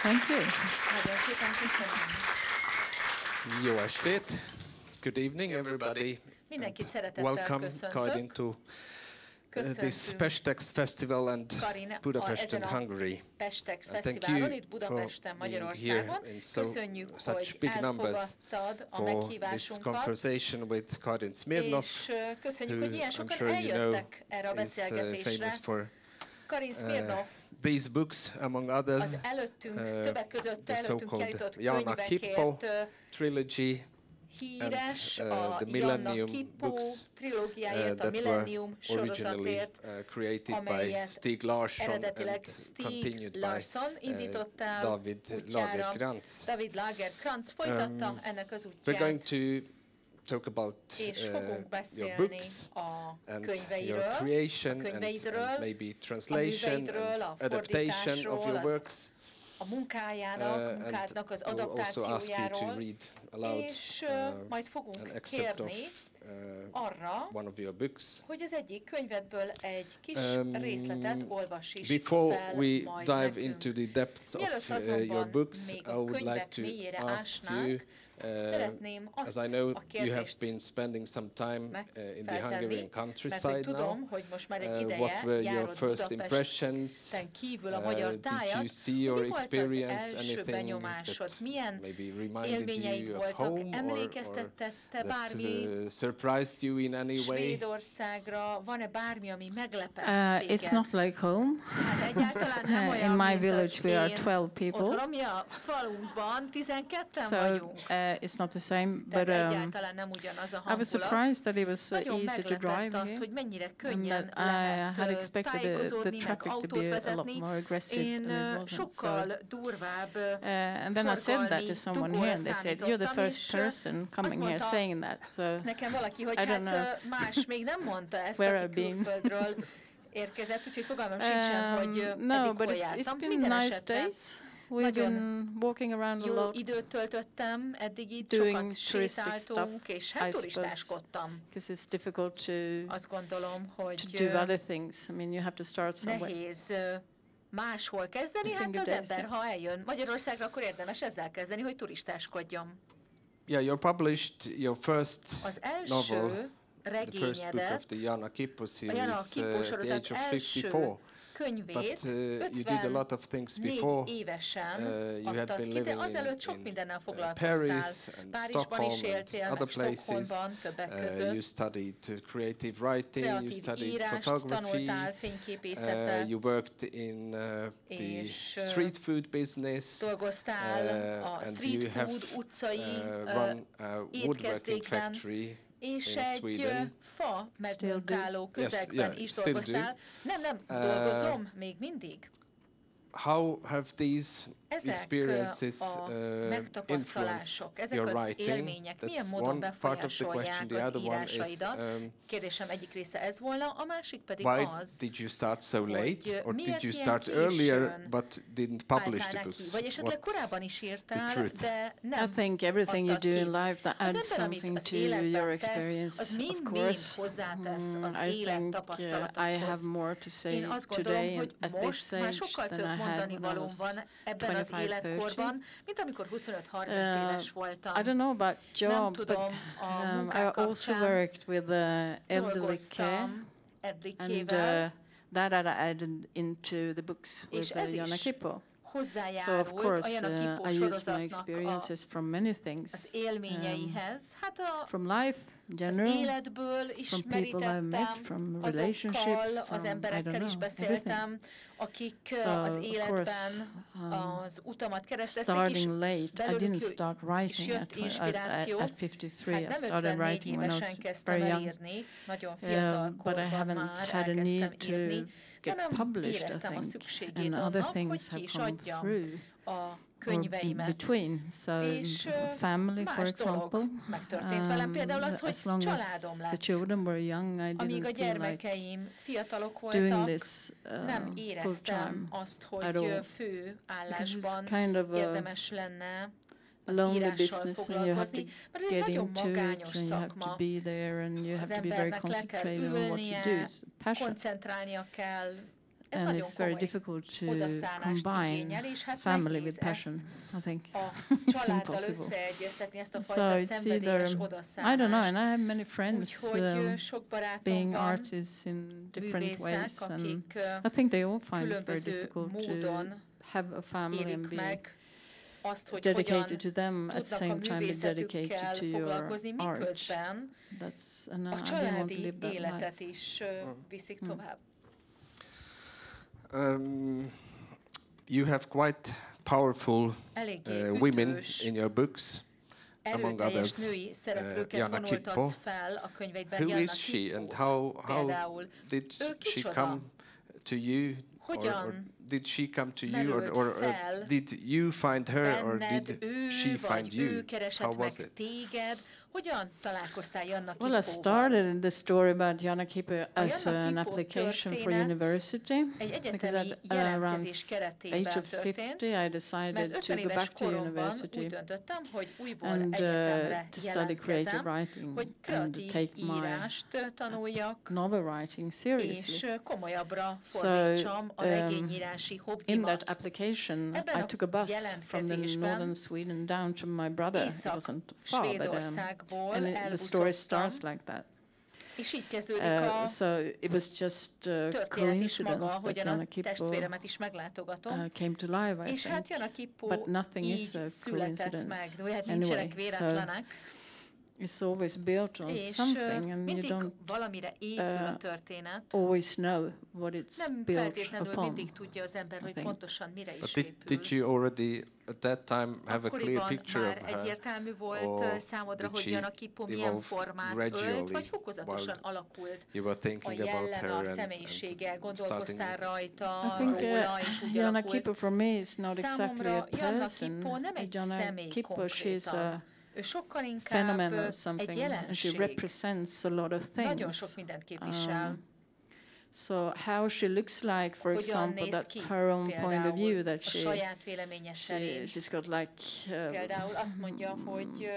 Thank you. Nagyon szépen köszönöm. Jó estét. Good evening, everybody. Mindenkit szeretettel Welcome, Karin, to this Pestexten Festival and Budapest and Hungary. Pestexten And thank Fesztiválon, you itt Budapesten, for being Magyarországon. here in Köszönjük, such hogy big numbers elfogadtad a for this meghívásunkat, conversation with Karin Smirnoff, és köszönjük, hogy ilyen I'm sokan sure you know eljöttek erre a is beszélgetésre. famous for Karin Smirnoff these books, among others, az előttünk, többek között the előttünk so-called kiállított Jana Kippo könyvekért trilogy, híres, and, a the Jana Millennium Kippo books, trilógiáért, a that were Millennium originally sorozatért, created by amelyet Stieg Larsson eredetileg and Stieg continued Larsson by indított el David útjára. Lagercrantz. David Lagercrantz folytatta ennek az We're going útját, to talk about és fogunk your beszélni books a and könyveiről, your creation a könyveidről, and maybe translation műveidről, a and adaptation of your works. a munkájának, munkádnak az and we'll also ask you to adaptációjáról, read aloud és majd an fogunk excerpt of kérni arra, one of your books. hogy az egyik könyvedből egy kis részletet olvass is Before fel we majd dive nekünk. into the depths Mielőtt of your azonban books, még I a would like könyvek to mélyére ask ásnánk, you, szeretném as azt I know a you have kérdést been spending some time in the feltenni, Hungarian mert hogy countryside tudom, now. hogy most már egy ideje What were your járod first impressions? Budapesten kívül a magyar Did tájat. you see or Mi volt az experience első anything benyomásod? that Milyen maybe reminded élményeid you of voltak? home or Emlékeztetette bármi that surprised you in any way? Svédországra? Van-e bármi, ami meglepett It's téged? not like home. Hát egyáltalán nem olyan, In my mint village az we are én 12 people. otthonom, mi a falunkban 12-en So vagyunk. it's not the same, Tehát but egyáltalán nem ugyanaz a I was hangulat. surprised that it was Nagyon easy to meglepett drive az, here. hogy mennyire And könnyen that I had lehet expected the tájékozódni, meg traffic to autót be a lot vezetni. more aggressive, Én and it wasn't. sokkal So, durvább and then I said that to forgalmi someone dugóra here, and they said, "You're the számítottam, first és person coming here mondta saying that." So nekem valaki, hogy I don't know hát más még nem mondta ezt, where aki I've been. külföldről érkezett, úgyhogy fogalmam sincsen, hogy no, eddig but hol it's jártam. been Minden nice esetre days. We've been walking around a jó lot, időt töltöttem eddig itt, doing sokat touristic sétáltunk, stuff, és hát I turistáskodtam. because it's difficult to Azt gondolom, hogy do other things. I mean, you have to start somewhere. nehéz máshol kezdeni, It's been hát good az days, ember, yeah. ha eljön Magyarországra, akkor érdemes ezzel kezdeni, hogy turistáskodjon. Yeah, you published your first Az novel, első the first book of regényedet, the Jana Kippo a series, Jana at the Kippo-sorozat age of első 54. könyvét But you did a lot of things 54 before. évesen You had adtad been ki, de living azelőtt sok in mindennel foglalkoztál. Paris and Párizsban Stockholm is éltél, and meg other places. Stockholmban többek You között. studied creative writing, you Kreatív studied írást photography, tanultál, fényképészetet, you worked in the és street food business, dolgoztál a and street you have food, utcai run a woodworking étkezdékben, factory és in egy Sweden. fa megmunkáló közegben yeah, is still do. dolgoztál. Nem, dolgozom még mindig. How have these Ezek experiences a influenced megtapasztalások, ezek your az writing? élmények milyen That's módon one part of the question. befolyásolják The az other one is írásaidat? Kérdésem egyik része ez volna, a másik pedig why az, did you start so late, or miért did you ilyen start earlier későn but didn't publish the álltál neki? books? Vagy esetleg What's korábban is írtál, truth? de nem I think everything you adtad do ki. in life that Az adds ember, amit something az to your életben tesz, experience, az of mind-mind course. hozzátesz az I élet think I tapasztalatokhoz. have more to say Én azt gondolom, today hogy at this most már stage sokkal than több I had mondani when I valóm was van ebben az 25-30. életkorban, mint amikor 25-30 éves voltam. I don't know about jobs, but tudom, a I munkák also kapcsán worked with elderly care, dolgoztam and edlikével, that I added into the books és with ez Jana is Kippo. So of hozzájárult a course Jana I use my Kippo-sorozatnak experiences from many az things, élményeihez. Hát from life, az general, életből from people I met, ismerítettem, from relationships, azokkal az from I emberekkel don't is know, beszéltem, akik So, az of életben course, az utamat keresztezték, és starting late. I didn't belőlük start is writing jött at inspiráció. 53. I Hát nem started 54 writing when I évesen was kezdtem very el young. írni, nagyon fiatal But I korban haven't már had a elkezdtem need to írni, de get nem published, I éreztem a think, szükségét and other annak, hogy things ki have is come adjam through. a Or könyveimet. between, so És family, for más example, dolog megtörtént velem, például az, hogy as long as családom the lett. children were young, I Amíg a didn't feel like gyermekeim fiatalok doing voltak, this nem full-time éreztem azt, at hogy all. fő Because it's állásban kind of a érdemes lenne az lonely írással business, and you have to foglalkozni, mert ez egy get nagyon into it, magányos and you have to szakma. be there, and you Az have to be very embernek le kell concentrated on what you do. ülnie, It's a passion. koncentrálnia kell, Ez and nagyon it's very komoly difficult to odaszállást combine igényel, és hát family nehéz with passion. I think a it's családdal impossible. összeegyeztetni ezt a So fajta it's szenvedélyes either, I odaszállást. don't know, and I have many friends Úgyhogy sok barátom being van, artists in different ways, művészek, and akik I think they all find it very különböző difficult to módon have a family and élik be meg azt, hogy dedicated hogyan to them at the tudnak a same time be dedicated művészetükkel to your foglalkozni, art. miközben That's, and a I didn't want to családi live that életet life. is viszik tovább. You have quite powerful Eléggé women ütős, in your books, among erőteljes others női szereplőket Jana Kippo. vonultatsz fel a könyveidben. Who Jana is she and Kippót how például. did Ő she kicsoda? come to you? Or Hogyan did she come to you, merült or fel did you find her, or benned did ő, she find vagy you? ő keresett How was meg it? téged? Hogyan találkoztál Jana Well, I Kippóval? started the story about Jana Kippo as Jana an Kippo application for történet university. egy Because egyetemi at around jelentkezés age keretében of történt, 50, I mert decided 50 to go éves back to koromban úgy university döntöttem, hogy újból and egyetemre to study creative jelentkezem, writing hogy and kreatív take my írást tanuljak, novel writing seriously. és komolyabbra fordítsam a regényírási In hobbimat. that application, Ebben I a took a bus from the jelentkezésben northern Sweden down to my brother. It wasn't far, but észak-Svédországból and the story elbuszoztam, starts like that. és így kezdődik a So it was just történet is maga, coincidence that ahogyan Jana a Kippo testvéremet is meglátogatom, came to life, I és hát think. Jana Kippo But nothing is így a született meg, coincidence. de hát Anyway, nincsenek véletlenek, It's always built on és something, and you mindig don't valamire épül a történet. always know what it's Nem built feltétlenül upon. mindig tudja az ember, hogy think. pontosan mire is But épül. did you already at that time have a clear Akkoriban picture már of her? egyértelmű volt or számodra, did hogy she Jana Kippo milyen evolve formát gradually ölt, vagy fokozatosan while alakult you were a thinking about her jelleme, a and személyisége, starting? gondolkoztál rajta, I think róla, és úgy Jana alakult. Kippo for me is not exactly Számomra a Jana person. Kippo nem egy Jana személy Kippo, she's konkrétan. a Ő sokkal inkább phenomenon or egy something, and she jelenség. represents a lot of things. Nagyon sok mindent képvisel. So how she looks like, for Hogyan example, néz that's ki her own point of view, például that a saját véleménye szerint. she's got like Például azt mondja, hogy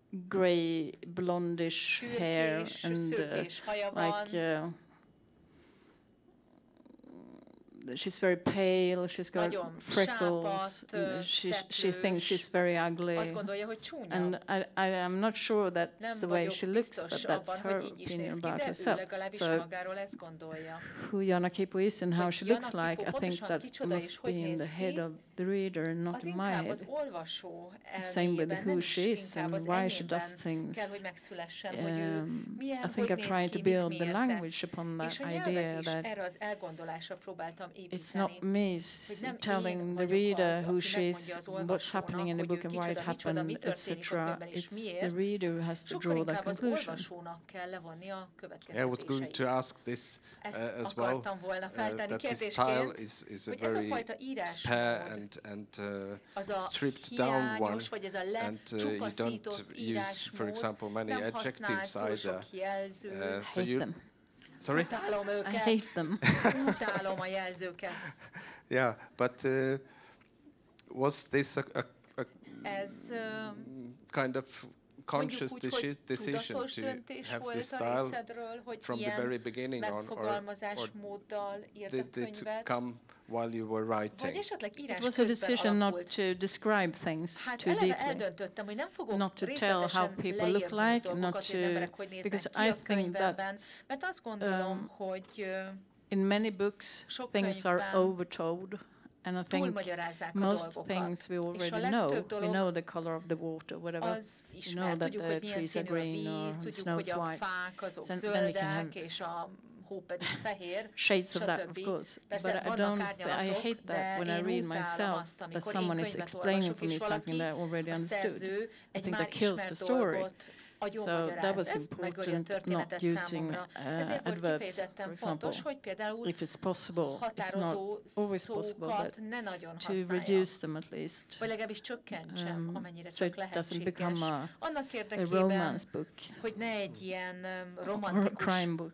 grey blondish hair szürkés, and szürkés haja van, like she's very pale, she's got nagyon freckles, sápadt, she thinks she's very ugly. azt gondolja, hogy csúnya. And I'm not sure that's Nem the way vagyok she looks, but biztos that's abban, her hogy így is opinion néz ki, about de ő herself. legalábbis So magáról ezt gondolja. who Jana Kippo is and how Hogy she Jana looks like, Kippo I think pontosan that kicsoda és must hogy be in néz the ki, head of the reader, not az in my inkább az head. olvasó Same with elméjében, who nem she is is inkább and az why she does enyémben things. kell, hogy megszülessen, hogy ő milyen, I think hogy I'm néz trying ki, to mit build the miért language tesz. upon that És a idea nyelvet is that erre az elgondolásra próbáltam it's építeni. not me hogy nem telling én the vagyok reader az, who aki she megmondja is, az what's happening in the olvasónak, book and hogy why ő it kicsoda, mi happened, történik a etc. könyvben, és It's the miért. reader who has to Sokkal draw the inkább az conclusion. olvasónak kell levonni a Yeah, I was going következtetéseit. to ask this Ezt as well. akartam volna feltenni That the style kérdésként, is a hogy ez a very fajta spare írásmód, and az a stripped down one, hiányos, vagy ez a and you lecsupaszított don't use, for írásmód, example, many nem adjectives használ túl sok either. jelzőt. So Hate you, them. sorry? Utálom I őket, hate them. utálom a jelzőket. Yeah, but was this a Ez kind of conscious mondjuk úgy, hogy decision tudatos to döntés have volt this a style részedről, hogy from the ilyen very beginning on, or megfogalmazásmóddal írt a did it könyvet, come while you were vagy writing? esetleg írás It was a közben decision not alakult. to describe things Hát too eleve deeply. eldöntöttem, hogy nem fogok Not to tell részletesen how people leírni look like, dolgokat, not hogy az to- emberek hogy néznek because ki I a think könyvemben, that's, mert azt gondolom, hogy In many books, sok things are könyvben overtold, and I think túlmagyarázzák a most dolgokat. things we És a already know. legtöbb We dolog know the color of the water, whatever. az You know ismert. that Tudjuk, the hogy milyen trees are színű a green or víz, the tudjuk, snow hogy is a white. fák azok Then you can zöldek, have és a hó pedig fehér, Shades of that, of stb. course. Persze But I vannak I árnyalatok, hate that de when I én read utálom myself azt, that amikor én someone is könyvet explaining olvasok, for me és something valaki, that I already a understood. szerző I egy think már that kills the ismert story. dolgot agyon So that magyaráz. was Ez megöli a important, not történetet using számomra. Ezért volt adverbs, kifejezetten for fontos, example. hogy például If it's possible, it's határozó not always possible, szókat but ne nagyon to használja. reduce them at least. Vagy legalábbis csökkentsem, amennyire So csak it doesn't lehetséges. become Annak a érdekében, romance book hogy ne egy ilyen or a romantikus, crime book.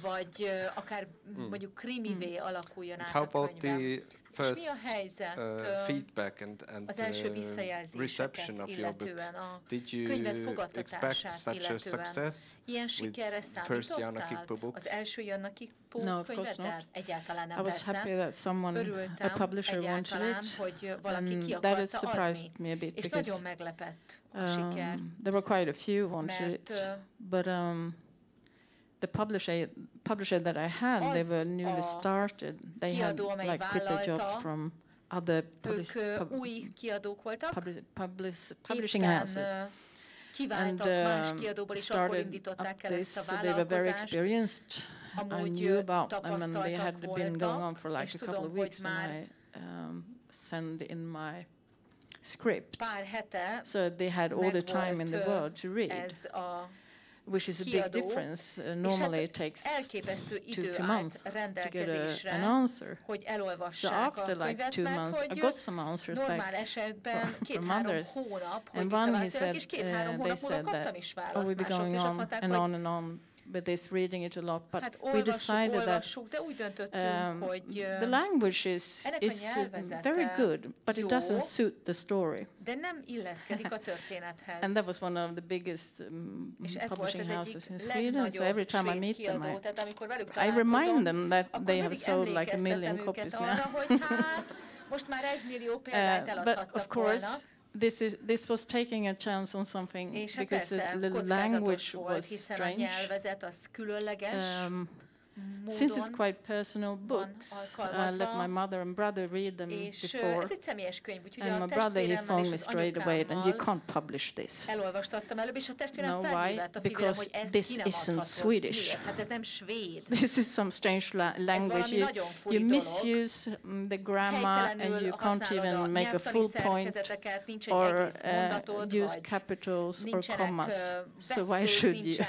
vagy akár mondjuk krimivé alakuljon át How a about könyvem. first feedback and reception of your book? Did you expect such a success with first Jana Kippo book? No, of course not. I was happy that someone, a publisher, wanted it, and that has surprised me a bit because there were quite a few wanted it, but the publisher that I had, they were newly started. They had like quit their jobs from other publishing houses and started up this. So they were very experienced. I knew about them, and they had been going on for like a couple of weeks when I sent in my script. So they had all the time in the world to read, which is a big difference. Normally it takes 2-3 months to get an answer. So after like 2 months, I got some answers back from others. And one, they said that, oh, we'll be going on and on with this, reading it a lot, but we decided that the language is very good, but it doesn't suit the story. And that was one of the biggest publishing houses in Sweden, so every time I meet them, I remind them that they have sold like 1 million copies now. But of course, this was taking a chance on something because the language was strange. Since it's quite personal books, I let my mother and brother read them before, and my brother, he phoned me straight away, and you can't publish this. No, why? Because this isn't Swedish. This is some strange language. You misuse the grammar, and you can't even make a full point or use capitals or commas. So why should you?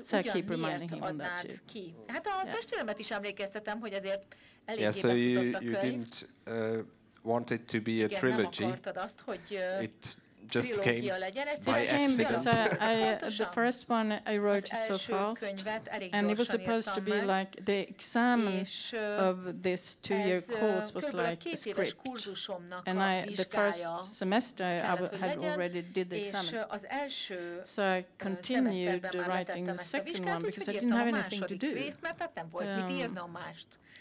So I keep reminding him on that. Hát a testvéremet is emlékeztetem, hogy azért eléggé so you didn't want it to be a trilogy. It just came by accident. The first one I wrote so fast, and it was supposed to be like the exam of this 2-year course was like a script. And the first semester I had already did the exam. So I continued writing the second one because I didn't have anything to do.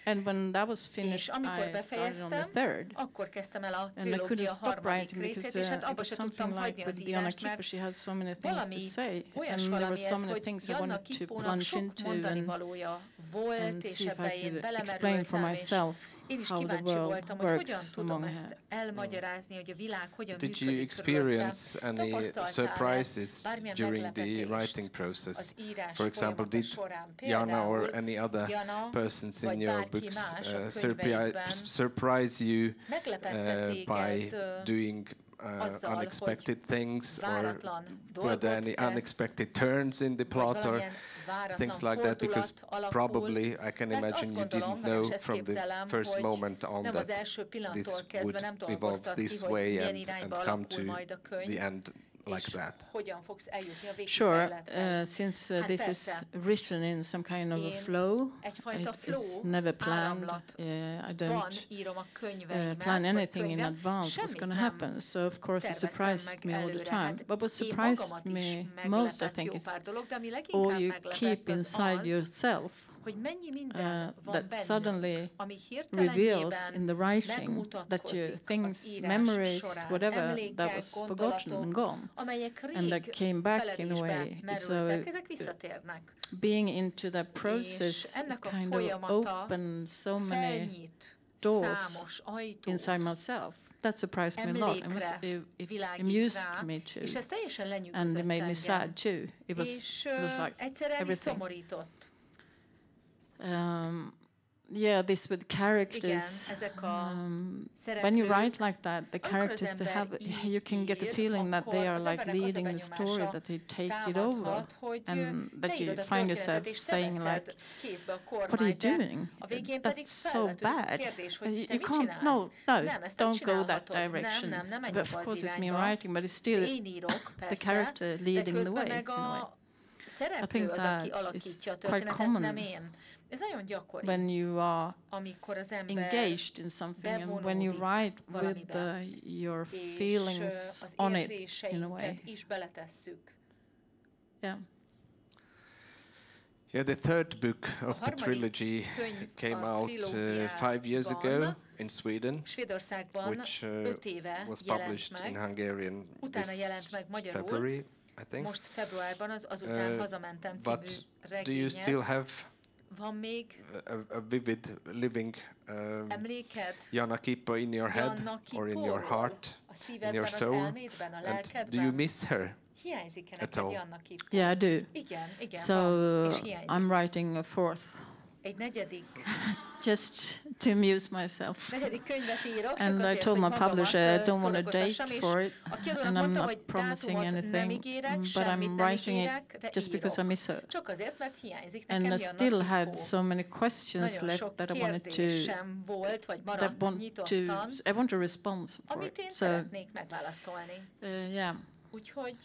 And when that was finished, I started on the third. And I couldn't stop writing because it was something like with Jana Kippo, she had so many things to say. And there were so many things I wanted to plunge into and see if I could explain for myself how the world works among her. Did you experience any surprises during the writing process? For example, did Jana or any other persons in your books surprise you by doing unexpected things, or were there any unexpected turns in the plot or things like that? Because probably I can imagine you didn't know from the first moment on that this would evolve this way and come to the end like that. Sure, since this is written in some kind of a flow, it's never planned. I don't plan anything in advance what's going to happen. So of course it surprised me all the time. But what surprised me most, I think, is all you keep inside yourself. That suddenly reveals in the writing that you things, memories, whatever that was forgotten and gone, and that came back in a way. So being into that process kind of opened so many doors inside myself. That surprised me a lot. It amused me too, and it made me sad too. It was like everything. Yeah, this with characters. When you write like that, the characters, they have, you can get the feeling that they are like leading the story, that they take it over, and that you find yourself saying like, what are you doing? That's so bad. You can't, no, don't go that direction. But of course it's me writing, but it's still the character leading the way in a way. szereplő az, aki alakítja a történetet, nem én. Ez nagyon gyakori. When you are amikor az ember engaged in something and when you write with your feelings on it in a way. Is beletesszük. Yeah. Yeah, the third book of the trilogy came out 5 years ago in Sweden, which was published in Hungarian this February, I think. Most februárban azután hazamentem című regényet. Do you still have van még a vivid living Jana Kippo in your head or in your heart, in your soul? And do you miss her? Hiányzik-e neked Jana Kippo? Yeah, I do. Igen, so I'm writing a fourth. Egy negyedik. Just to amuse myself. Negyedik könyvet írok, and I told my publisher I don't want a date for it, and I'm not promising anything, but I'm writing it just because I miss her. Csak azért, mert hiányzik nekem and I Jana still Kippo. had so many questions left that I wanted to. Volt, vagy maradt nyitottan. I want a response for amit én it. szeretnék megválaszolni. Yeah. Úgyhogy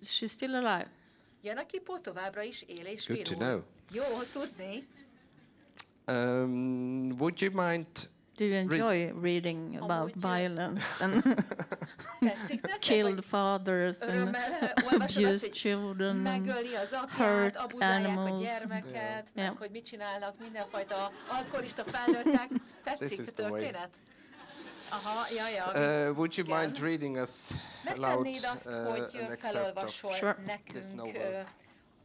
she's still alive. Jana Kippo továbbra is él és virul. Good to know. Jó tudni. Would you mind? Do you enjoy reading about violence and killed fathers and abused children, megöli az apját, abuzálják a gyermeket, meg hogy mit csinálnak mindenfajta alkoholista felnőttek. Tetszik a történet? Aha, would you mind reading us aloud hogy felolvasol nekünk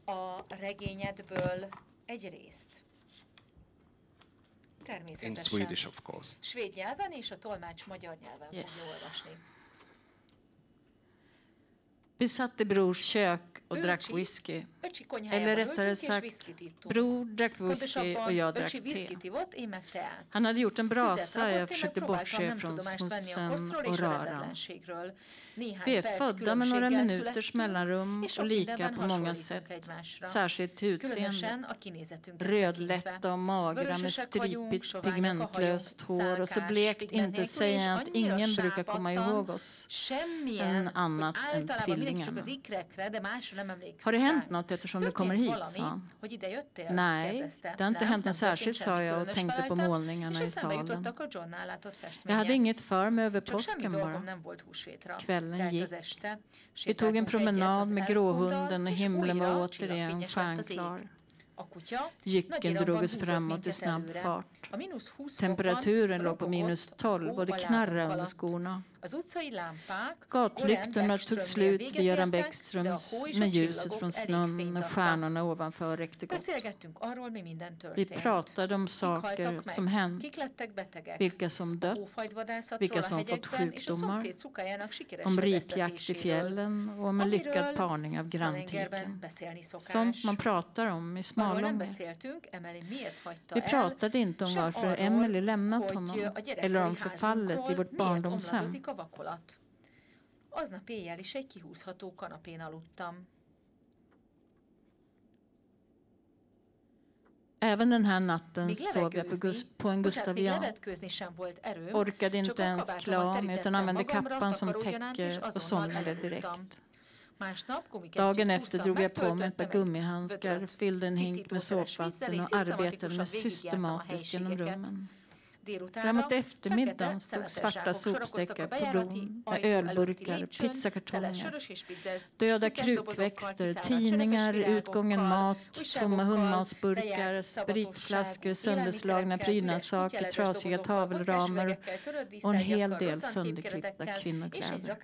a regényedből egy részt? Természetesen. In Swedish, of course. Svéd nyelven és a tolmács magyar nyelven fogja olvasni. Vi satt i brors kök och drack whisky. Eller rättare sagt, bror drack whisky och jag drack te. Han hade gjort en brasa, jag försökte bortse från smutsen och röran. Vi är födda med några minuters mellanrum och lika på många sätt, särskilt till utseende. Rödlätta och magra med stripigt pigmentlöst hår och så blekt inte säga att ingen brukar komma ihåg oss än annat än tvillingarna. Har det hänt något eftersom du kommer hit, sa han. Nej, det har inte hänt något särskilt, sa jag och tänkte på målningarna i salen. Jag hade inget för mig över påsken bara. Kvällen gick. Vi tog en promenad med gråhunden och himlen var återigen stjärnklar. Jycken drog oss framåt i snabb fart. Temperaturen låg på -12 och det knarrade under skorna. Gatlyktorna tog slut vid Göran Bäckströms med ljuset från snön och stjärnorna ovanför räckte gott. Vi pratade om saker som hänt, vilka som dött, vilka som fått sjukdomar, om ripjakt i fjällen och om en lyckad parning av granntiken. Sånt man pratar om i Smalånga. Vi pratade inte om varför Emily lämnat honom eller om förfallet i vårt barndomshem. Aznap éjjel is egy kihúzható kanapén aludtam. Även den här natten sov jag på en Gustavian. Orkade inte ens klä av mig utan använde kappan som täcke och somnade direkt. Dagen efter drog jag på mig ett par gummihandskar, fyllde en hink med såpvatten och arbetade mig systematiskt genom rummen. Framåt eftermiddagen stod svarta sopsäckar på bron med ölburkar, pizzakartonger, döda krukväxter, tidningar, utgången mat, tomma hundmatsburkar, spritflaskor, sönderslagna prydnadssaker, trasiga tavelramer och en hel del sönderklippta kvinnokläder.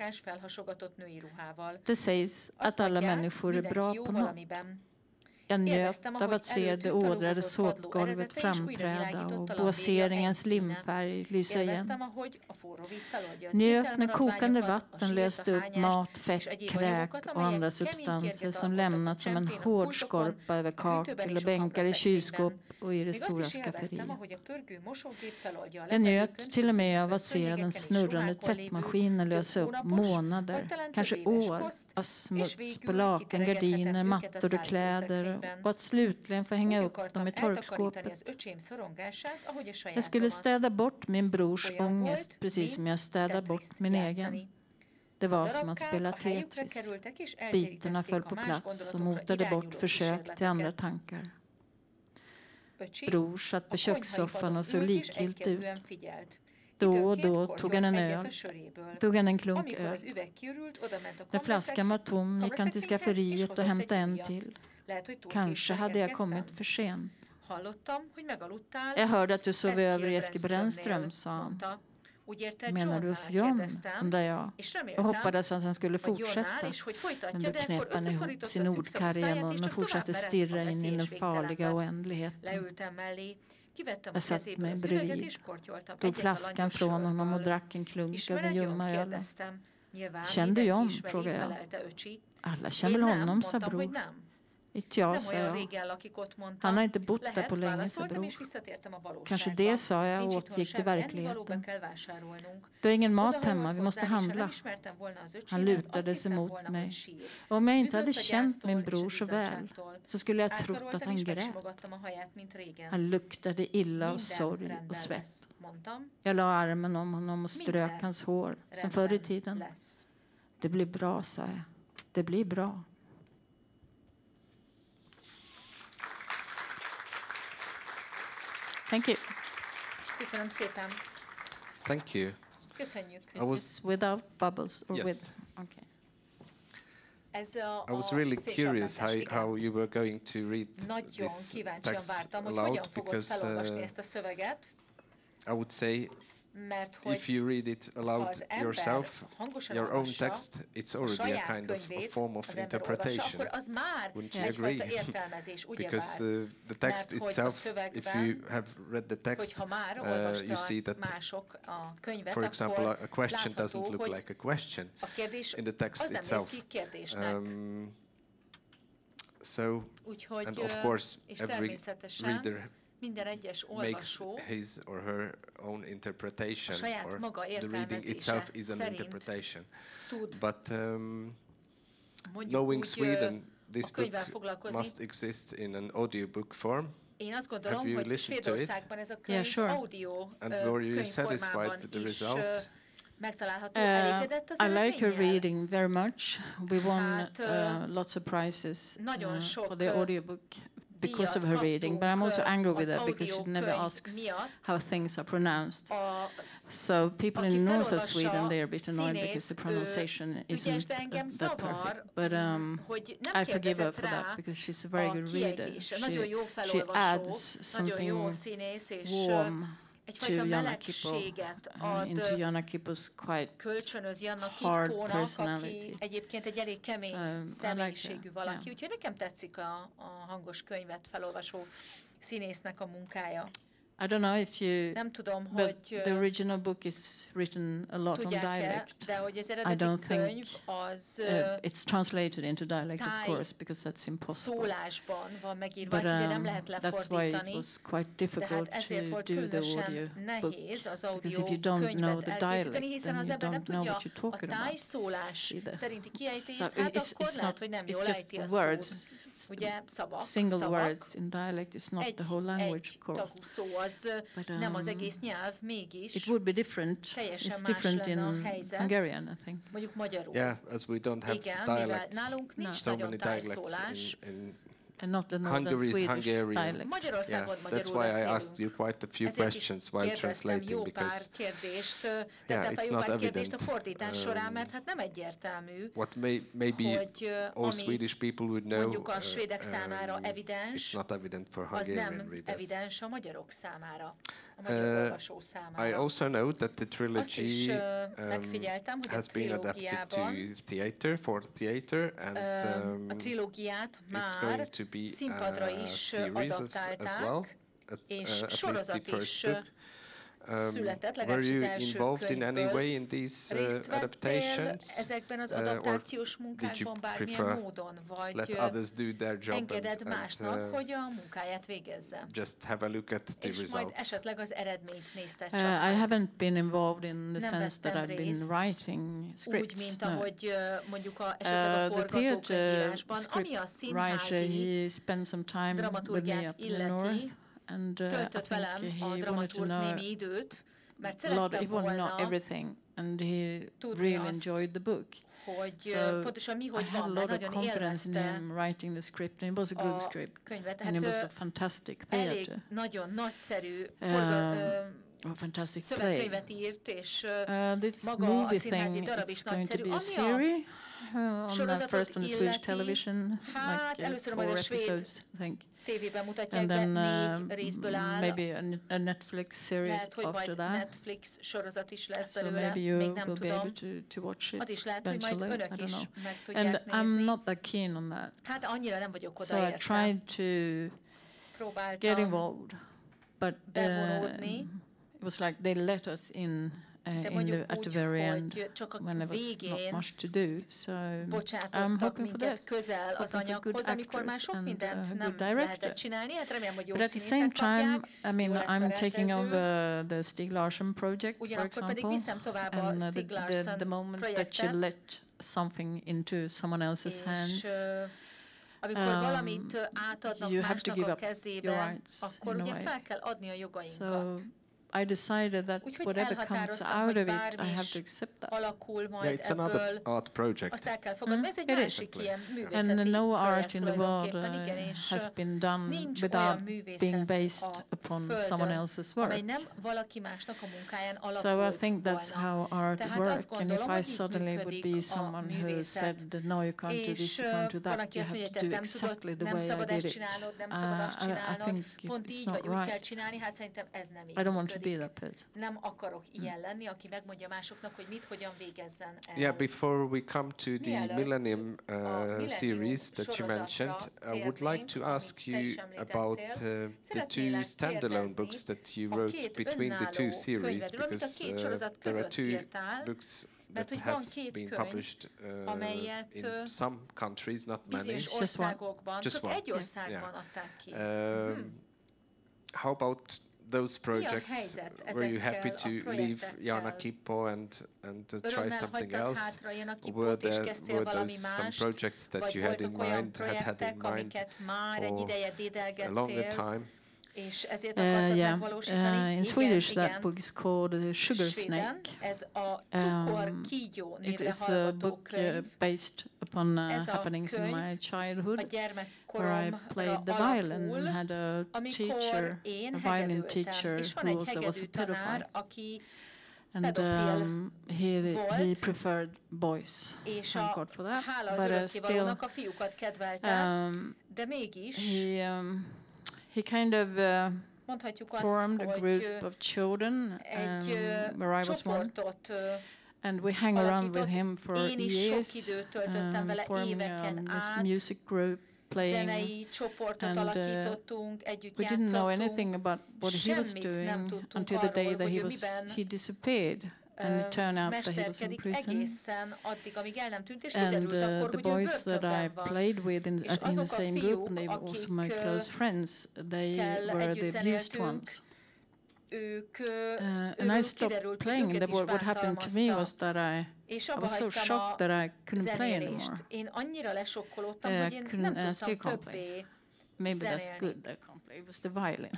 Det sägs att alla människor är bra på något. Jag njöt av att se det ådrade såpgolvet framträda och boaseringens limfärg lysa igen. Njöt när kokande vatten löste upp mat, fett, kräk och andra substanser som lämnat som en hård skorpa över kakel och bänkar i kylskåp och i det stora skafferiet. Jag njöt till och med av att se den snurrande tvättmaskinen lösa upp månader, kanske år av smuts på lakan, gardiner, mattor och kläder och att slutligen få hänga upp dem i torkskåpet. Jag skulle städa bort min brors ångest precis som jag städar bort min egen. Det var som att spela Tetris. Bitarna föll på plats och motade bort försök till andra tankar. Bror satt på kökssoffan och såg likgiltig ut. Då och då tog han en klunk öl. När flaskan var tom gick han till skafferiet och hämtade en till. Kanske hade jag kommit för sent. Jag hörde att du sov över i Eskil Brännström, sa han. Menar du hos John, undrade jag. Och hoppades att han skulle fortsätta. Men då knep han ihop sin ordkarga mun och fortsatte stirra in i den farliga oändligheten. Jag satt mig bredvid, tog flaskan från honom och drack en klunk av den ljumma ölen. Kände John, frågade jag. Alla känner väl honom, sa bror. Inte jag, sa jag. Han har inte bott där på länge, sa bror. Kanske det, sa jag och återgick till verkligheten. Du har ingen mat hemma, vi måste handla. Han lutade sig mot mig. Och om jag inte hade känt min bror så väl så skulle jag trott att han grät. Han luktade illa av sorg och svett. Jag la armen om honom och strök hans hår, som förr i tiden. Det blir bra, sa jag. Det blir bra. Thank you. Köszönöm szépen. Thank you. Köszönjük. It's without bubbles or yes. with. Okay. I was really curious how you were going to read this text aloud, because I would say if you read it aloud yourself, your own text, it's already a kind of a form of interpretation. Wouldn't you agree? Because the text itself, if you have read the text, you see that, for example, a question doesn't look like a question in the text itself. And of course, every reader makes his or her own interpretation, or the reading itself is an interpretation. But knowing Sweden, this book must exist in an audiobook form. Have you listened to it? Yeah, sure. And were you satisfied with the result? I like her reading very much. We won lots of prizes for the audiobook because of her reading, but I'm also angry with her because she never asks how things are pronounced. So people in the north of Sweden, they're a bit annoyed because the pronunciation isn't that perfect. But I forgive her for that because she's a very good reader. She adds something warm to Jana Kippo, into Jana Kippo's quite hard personality. Egyébként egy elég kemény személyiségű valaki, úgyhogy nekem tetszik a hangos könyvet felolvasó színésznek a munkája. I don't know if you, nem tudom, but hogy the original book is written a lot on dialect. De hogy az eredeti könyv az it's translated into dialect, of course, because that's impossible. Szólásban van megírva, ezt ugye nem lehet lefordítani. That's why it was quite difficult to do the audio book, because if you don't know the dialect, then you don't know what you're talking about. A tájszólás szerinti kiejtést, hát akkor lehet, hogy nem jól ejti a szót. Ugye szavak, single words in dialect is not the whole language, of course. Egy szó az nem az egész nyelv, mégis it would be different. It's different in Hungarian, I think. Mondjuk magyarul. Yeah, as we don't have dialects, nálunk nincs so many dialects in and not the Hungary is Hungarian. Yeah, that's why I asked you quite a few questions while translating, because it's not evident. What maybe all Swedish people would know, it's not evident for Hungarian readers. I also know that the trilogy has been adapted to theater, for theater, and it's going to be a series as well, at least the first book. Were you involved in any way in these adaptations, or did you prefer let others do their job and just have a look at the results? I haven't been involved in the sense that I've been writing scripts. No. The theatre script writer, he spent some time with me up in the north. And I think he wanted to know a lot. He wanted to know everything and he really enjoyed the book. Hogy pontosan mi, hogy van, mert nagyon élvezte writing the script, and it was a good script, könyvet. and it was a fantastic theater. Elég nagyon nagyszerű a fantastic szövegkönyvet írt, és maga movie a színházi darab is nagyszerű. Ami a sorozatot illeti, hát először majd a svéd tévében mutatják be, 4 részből áll. Maybe a Netflix series lehet, hogy after majd that. Netflix sorozat is lesz So belőle, még nem tudom. To watch it az is lehet, hogy majd önök is meg tudják and nézni. I'm not that keen on that. Hát annyira nem vagyok oda So I érte. tried to get involved, but bevonódni. it was like they let us in at the very end when there was not much to do. So I'm hoping for this. Közel az anyaghoz, amikor már sok mindent nem lehetett csinálni. Hát remélem, hogy jó but at the színészek same time, kapják. I mean, I'm taking over the Stieg Larsson project, for Ugyanakkor pedig example, viszem tovább a Stieg Larsson the moment that you let something into someone else's hands, amikor valamit átadnak másnak a kezébe, akkor ugye fel kell adni a jogainkat. I decided that whatever comes out of it, I have to accept that. Alakul majd it's another art project. Azt el kell fogadni. Ez egy másik ilyen művészeti and no art projekt in the world tulajdonképpen, has been done without being based upon someone else's work. amely nem valaki másnak a munkáján alakult So I think that's volna. how art Tehát works. azt And gondolom, if I hogy így suddenly would működik be a someone who művészet. said that no, you can't do this, you can't do that, you have to do exactly the nem way I szabad did ezt it. csinálnod, nem szabad azt I csinálnod, think pont it's így not vagy úgy kell right. csinálni, hát szerintem ez nem így I don't want to be működik. that person. Nem akarok ilyen lenni, aki megmondja másoknak, hogy mit, hogyan végezzen el. Yeah, before we come to the Millennium series that you mentioned, I would like to ask you about the 2 standalone books that you wrote between the 2 series, because there are 2 books that have been published in some countries, not many. Just one. Just one. Egy országban adták ki. How about those projects? Were you happy to leave Jana Kippo and try something else? Or were there some projects that you had in mind, had in mind for a longer time? És ezért akartad megvalósítani. In Swedish that book is called Sugar Snake. Ez a cukor kígyó névre It is a hallgató book könyv. based upon happenings in my childhood, where I played the violin and had a teacher, a violin teacher who also was a pedophile. And he preferred boys. Thank God for that. But still, a fiúkat kedvelte, de mégis he kind of formed a group of children where I was one. And we hang around with him for years, forming this music group, playing, and we didn't know anything about what he was doing until the day that he disappeared. And it turned out that he was in prison. And the boys that I played with in the same group, and they were also my close friends, they were the abused ones. And I stopped playing, and what happened to me was that I was so shocked that I couldn't play anymore. I still can't play. Maybe that's good, I can't play. It was the violin.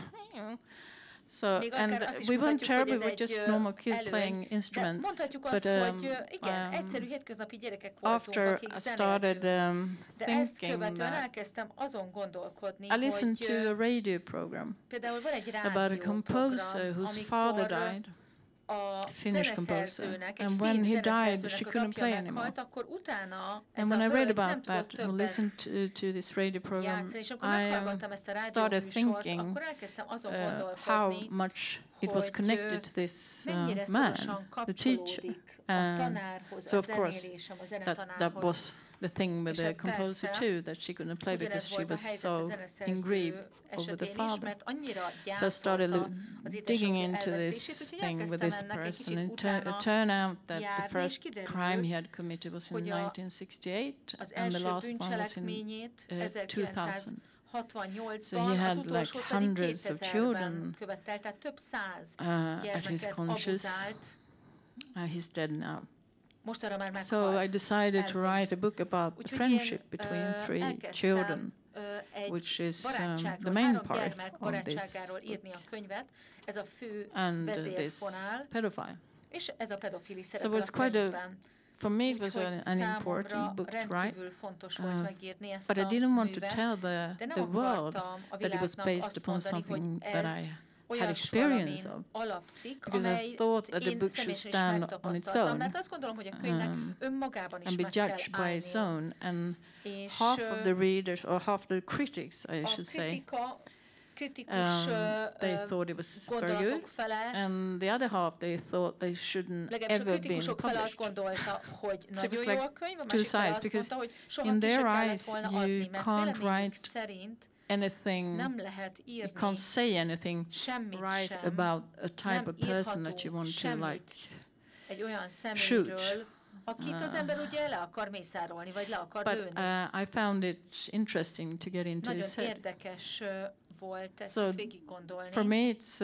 So, and we weren't terrible, we were just normal kids playing instruments. But after I started thinking that, I listened to a radio program about a composer whose father died, a Finnish composer, and when he died, she couldn't play anymore. And when I read about that, or listened to this radio program, I started thinking how much it was connected to this man, the teacher. So of course, that was the thing with the composer too, that she couldn't play because she was so engraved over the father. So I started digging into this thing with this person, and it turned out that the first crime he had committed was in 1968, and the last one was in 2000. So he had like hundreds of children at his conscious. He's dead now. So I decided to write a book about the friendship between 3 children, which is the main part of this, and this pedophile. És ez a pedofili szerepel a könyvben. For me, it was an important book to write, but I didn't want to tell the world that it was based upon something that I had experience of, because I thought that the book should stand on its own and be judged by its own. And half of the readers, or half the critics, I should say, they thought it was very good, and the other half they thought they shouldn't ever be published. So it was like two sides, because in their eyes you can't write anything, you can't say anything right about a type of person that you want to like shoot. Akit az ember ugye le akar mészárolni, vagy le akar lőni. I found it interesting to get into his head. Nagyon érdekes volt ezt végig gondolni. For me, it's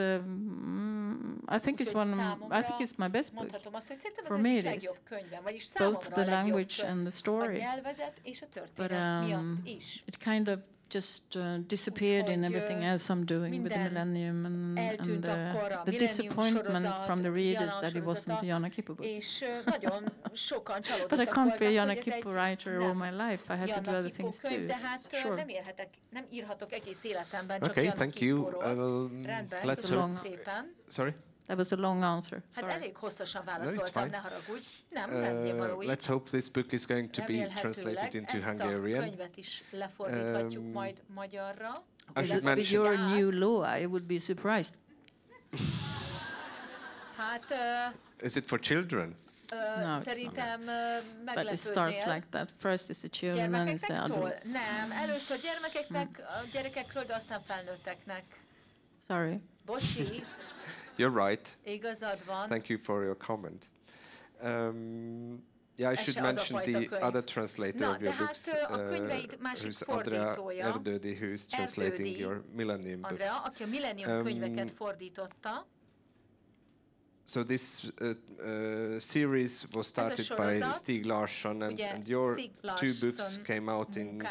I think it's my best book. Mondhatom azt, hogy szerintem for ez me egyik legjobb könyvem, vagyis both the language and the story. A nyelvezet és a történet miatt is. It kind of just disappeared in everything else I'm doing with the Millennium, and the disappointment from the readers that it wasn't a Jana Kippo book. But I can't be a Jana Kippo writer all my life. I have to do other things too. Sure. Nem írhatok egész életemben csak Okay, thank you. Let's hope. Sorry? That was a long answer. Hát elég hosszasan válaszoltam, ne haragudj. Nem valói. Let's hope this book is going to be translated into Hungarian. Ezt a könyvet is lefordíthatjuk majd magyarra. With your new law, I would be surprised. Hát... Is it for children? No, szerintem meglepődnél. But it starts like that. First is the children, and it's the adults. Nem, először gyerekekről, de aztán felnőtteknek. Sorry. Bocsi. You're right. Igazad van. Thank you for your comment. Yeah, I should mention the other translator of your books, who's Andrea Erdődi, who's translating your Millennium books. Andrea, aki a Millennium könyveket fordította. So this series was started by Stieg Larsson, and your two books came out in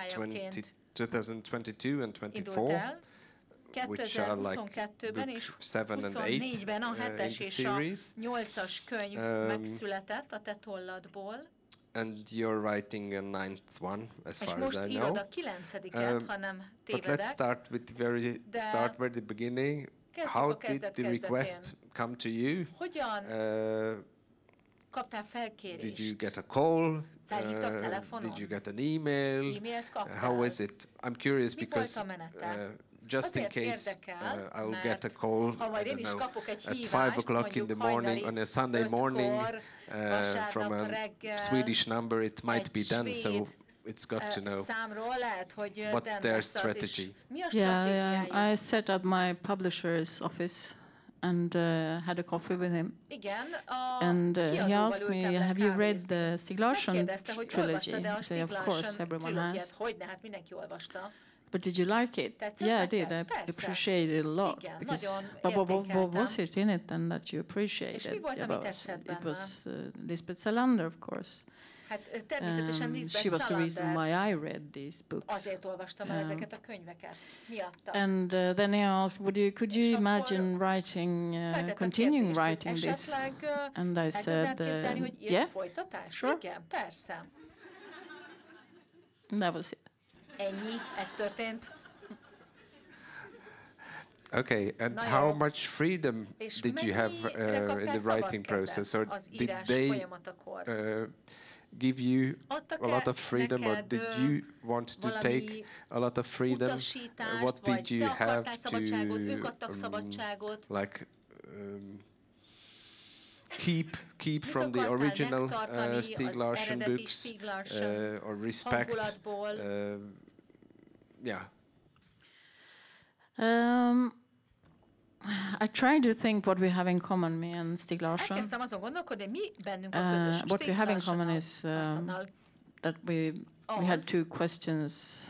2022 and 24. Which are like book 7 and 8 in the series. 8-as könyv megszületett a te tolladból. And you're writing a 9th one, as far as I know. És most írod a 9-et, ha nem tévedek. But let's start with the beginning. How did the request come to you? Hogyan kaptál felkérést? Did you get a call? Felhívtak telefonon? Did you get an email? E-mailt kaptál? How is it? I'm curious because just in case I'll get a call, I don't know, at 5 o'clock in the morning on a Sunday morning from a Swedish number, it might be done, so it's got to know what's their strategy. Yeah, I set up my publisher's office and had a coffee with him. And he asked me, have you read the Stieg Larsson trilogy? I said, of course, everyone has. But did you like it? Yeah, I did. I appreciated it a lot. Because, but what was it in it then that you appreciated? It was Lisbeth Salander, of course. She was the reason why I read these books. And then he asked, could you imagine writing, continuing writing this? And I said, yeah, sure. And that was it. Ennyi, ez történt. Okay, and how much freedom did you have in the writing process, or did they give you a lot of freedom, or did you want to take a lot of freedom? What did you have to keep from the original Stieg Larsson books, or respect? Yeah. I try to think what we have in common, me and Stieg Larsson. Elkezdtem azon gondolkodni, mi bennünk a közös. What we have in common is that we had two questions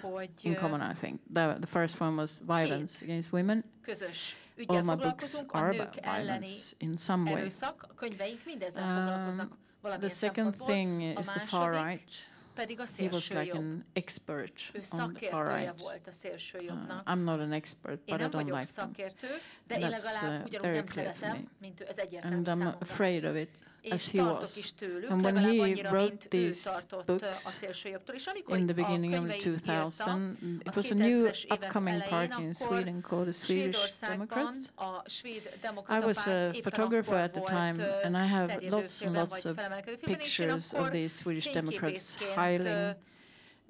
in common, I think. The first one was violence against women. All my books are about violence in some way. The second thing is the far right. pedig a he was like szélsőjobb. an expert Ő on the far szakértője right. volt a szélsőjobbnak. I'm not an expert, Én but I nem don't vagyok like them. szakértő, de én legalább ugyanúgy very nem clear for szeretem, me. mint ő, ez egyértelmű And I'm számomra. not afraid of it, És as he tartok was. is tőlük, And when legalább he annyira, wrote mint ő these tartott a books szélsőjobbtól. És amikor in the a beginning of könyveit the írta, 2000, it a was a new 2000-es évek upcoming elején, party in akkor Sweden called the Swedish Svédországban Democrats. a svéd I demokrata was a párt éppen photographer at akkor the time, volt and I have terjedő lots and félben, lots vagy of felemelkedő félben, és én pictures of akkor these Swedish Democrats fényképészként hiling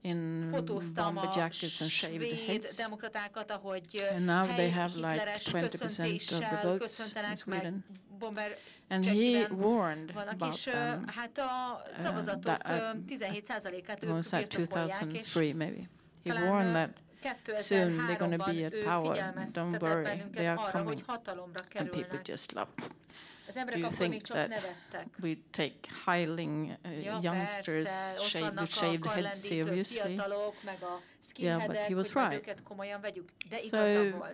in fotóztam bomber a jackets and shaved svéd heads. demokratákat, ahogy And now they have like hitleres 20% of the köszöntéssel votes in köszöntenek, meg Sweden. bomber And he jackiben warned vannak, about és them. hát a szavazatok 17%-át ők was like birtokolják, és 2003 maybe. He talán, warned that soon they're going to be 2003-ban at ő power. Don't figyelmeztetett worry, they bennünket are arra, coming. hogy hatalomra And people kerülnek. just love. Az Do emberek you akkor még think csak that nevettek. we take hiling youngsters Persze, ott with vannak a shaved heads karlendítő seriously? fiatalok, meg a Yeah, but skinheadek, he was hogy majd right. őket komolyan vegyük. De So igaza volt.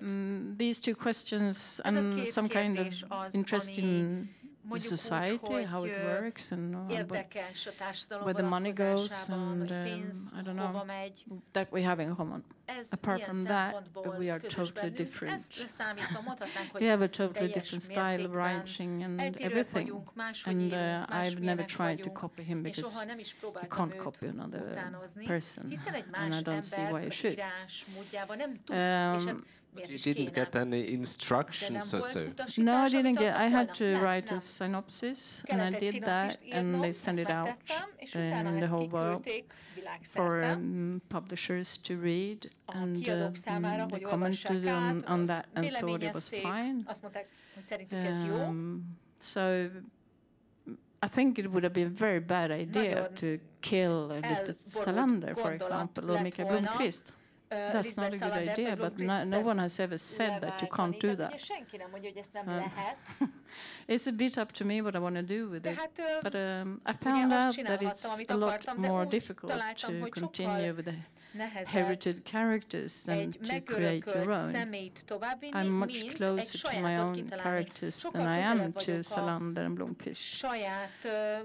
these two questions Ez a and két some kind of kérdés az, interest ami in mondjuk úgy, society, how it hogy works, and érdekes a társadalom where the money goes, vonatkozásában, and hogy pénz I don't hova know, megy. that we have in common. Ez Apart ilyen from that, szempontból we are közös totally bennünk. different. Ezt leszámítva mondhatnánk, hogy We have a totally teljes different style of mértékben writing and eltérőek everything. vagyunk, máshogy And írunk, I've never másmilyenek tried to vagyunk, copy him és because soha nem is you próbáltam can't őt copy another utánozni, person, hiszen egy and más I don't see why you embert should. írás módjában nem tudsz, és hát miért You is didn't kéne? get any De nem instructions or volt so. utasítás, No, I amit didn't get. adtak I had volna? to Nem, write a nem. synopsis, and Kellett I egy did that, szinopszist and írnom, they sent ezt it out megtettem, és utána in the ezt whole world kiküldték for világszerte publishers to read, a and kiadók számára, they hogy commented olvassák át, on azt that and thought it was véleményezték, fine. azt mondták, hogy szerintük ez jó. So I think it would have been a very bad idea Nagyon to kill Lisbeth elborult Salander, for gondolat example, or lett Mikael volna, Blomkvist. That's not a Lisbeth good Salandert idea, vagy but Blomqvistet no one has ever said that you leváltani. can't do Tehát ugye that. senki nem mondja, hogy ezt nem lehet. It's a bit up to me what I want to do with De it. hát But I ugye found azt out that csinálhattam, it's amit a lot akartam, de more úgy difficult találtam, to hogy continue sokkal with the nehezebb heritage characters than egy to create your megörökölt own. személyt továbbvinni, I'm much mint egy closer to my sajátot own kitalálni. characters Sokkal than I am közelebb to vagyok a Salander and Blomqvist. saját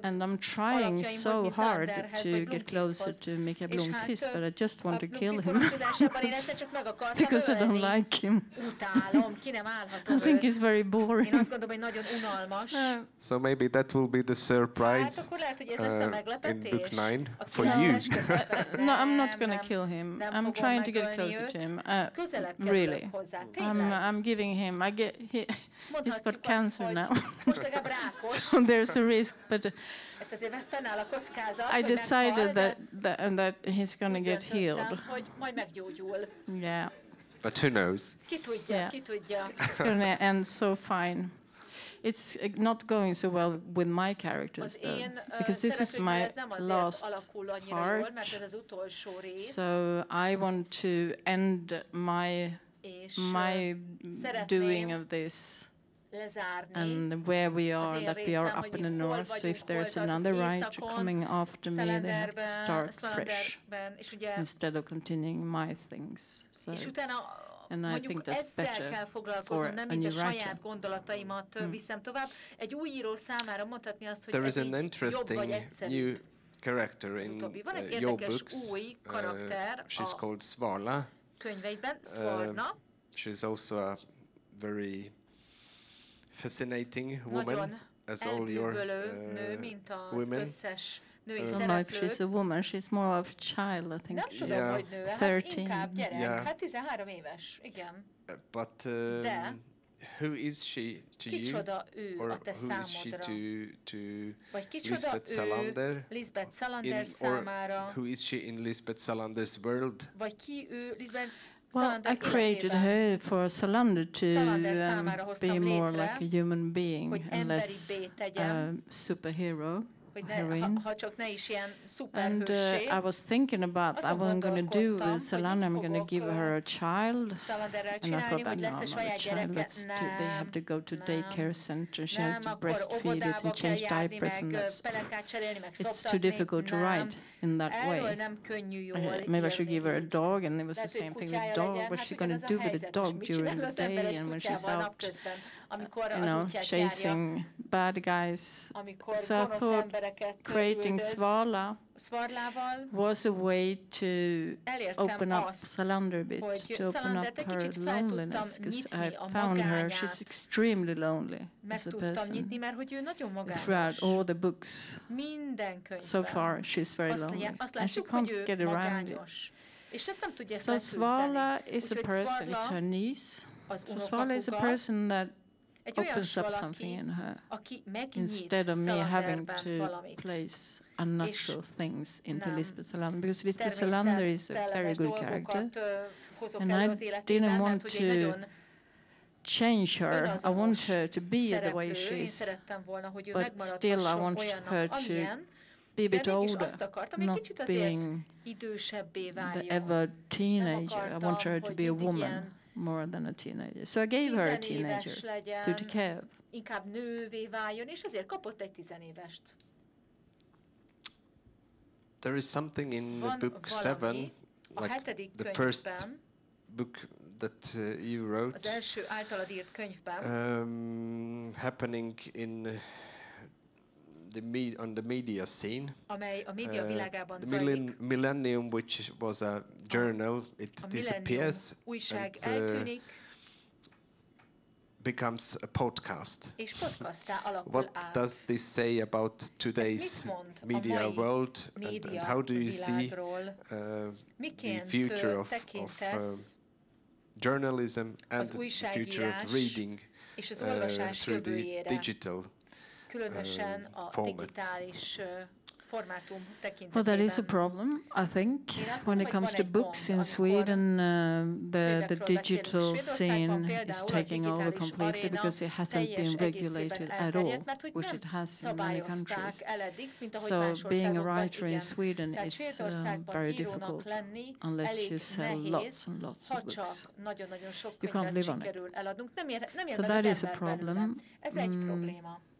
And I'm trying alapjaimhoz, so mint hard Salanderhez to vagy get closer Blomqvisthoz. to Mikael És hát Blomqvist, but I just want to kill Blomqvist him vonatkozásában én ezt csak meg akartam because I don't ölni. like him. Utálom, ki nem állhatom I think őt. he's very Én boring. azt gondolom, hogy nagyon unalmas. So maybe that will be the Hát surprise akkor lehet, hogy ez lesz a in meglepetés. book 9 A for you. 9-es kötetben. No, I'm not Nem, going nem. to kill him. Nem I'm fogom trying to get megölni closer őt. to him. Közelebb Really. kerülök hozzá. Tényleg. I'm giving him. He's Mondhatjuk got azt, cancer hogy now, most legalább rákos. so there's a risk. But Hát azért fennáll a kockázat, I hogy decided meghal, that he's going to úgy get döntöttem, healed. hogy majd meggyógyul. Yeah, But who knows? Ki tudja, Yeah. ki tudja. it's going to end so fine. It's not going so well with my characters Az though, én because this is szereplőknél my ez nem azért last alakul annyira jól, mert part. ez az utolsó rész, So I want to end my és doing szeretném of this. lezárni And where we az are, én that we részem, are up hogy in the hol north, so vagyunk, if hol there's tartunk another writer északon, coming after me, they have to start fresh Szalanderben, és ugye instead of continuing my things. So, és utána and I mondjuk think that's ezzel better kell foglalkoznom, for nem a mint a new writer. saját gondolataimat viszem tovább. Egy új író számára mondhatni azt, hogy There ez is így an jobb vagy interesting egyszerűbb. new character Az in utóbbi. Van egy your érdekes books. új karakter She's a called Svala. könyveiben, Svorna. She's also a very fascinating woman, Nagyon as all your elbűvölő nő, mint az women. összes női I don't know if she's a szereplők. woman, she's more of a child, I think. Nem tudom, Yeah. hogy nő, hát 13. inkább gyerek. Yeah. Hát 13 éves, igen. But De who is she to you? kicsoda ő Or a te who is she számodra? to Vagy kicsoda Lisbeth ő Salander? Lisbeth Salander or számára? who is she in Lisbeth Salander's world? Vagy ki ő Lisbeth Well, Salander I created életében? her for Salander to Salander számára be hoztam more létre, like a human being hogy and less emberibbé tegyem, superhero. hogy heroine. ha csak ne is ilyen And szuperhőssé. I was thinking about Azon what I'm going to do gondolkodtam, with hogy Salander. I'm mit going to fogok, give her a child. Salanderrel And I csinálni, thought, hogy no, lesz egy not a saját child. gyereke. They have to go to daycare center. She has Nem, to akkor breastfeed it óvodába and kell change járni, diapers, and meg that's pelenkát cserélni, meg it's too szoptatni. difficult to Nem. write in that Erről way. nem könnyű jól Maybe I should írni give her a így. dog, and it was the Lehet, hogy same thing with kutyája dog. legyen. What's Hát she going ugyanaz to a do with a helyzet. Most dog mit during csinál the az ember day egy and when she's kutyával out napközben, chasing bad guys. So I thought creating Svala was a way to open up Salander a bit, to open up her loneliness, because I found her, she's extremely lonely as a person. Throughout all the books, so far she's very lonely, and she can't get around it. So Svala is a person, it's her niece. So Svala is a person that opens up something in her, instead of me having to place unnatural things into Lisbeth Salander, because Lisbeth Salander is a very good character, and I didn't want to change her. I want her to be the way she is, but still I want her to be a bit older, not being the ever teenager. I want her to be a woman more than a teenager. So I gave her a teenager to take care of. Inkább nővé váljon, és ezért kapott egy 10 évest. There is something in the book 7, like the first book that you wrote, az első általad írt könyvben, happening in on the media scene. Amely a média világában zajlik. The Millennium, which was a journal, it disappears újság eltűnik, becomes a podcast. És podcasttá alakul What át. does this say about today's media world, and how do you see the future of journalism and the future of reading through the digital különösen a digitális formátum tekintetében. Well, that is a problem, I think, when it comes to books in Sweden. The digital scene is taking over completely because it hasn't been regulated at all, which it has in many countries. So being a writer in Sweden is very difficult unless you sell lots and lots of books. You can't live on it. So that is a problem.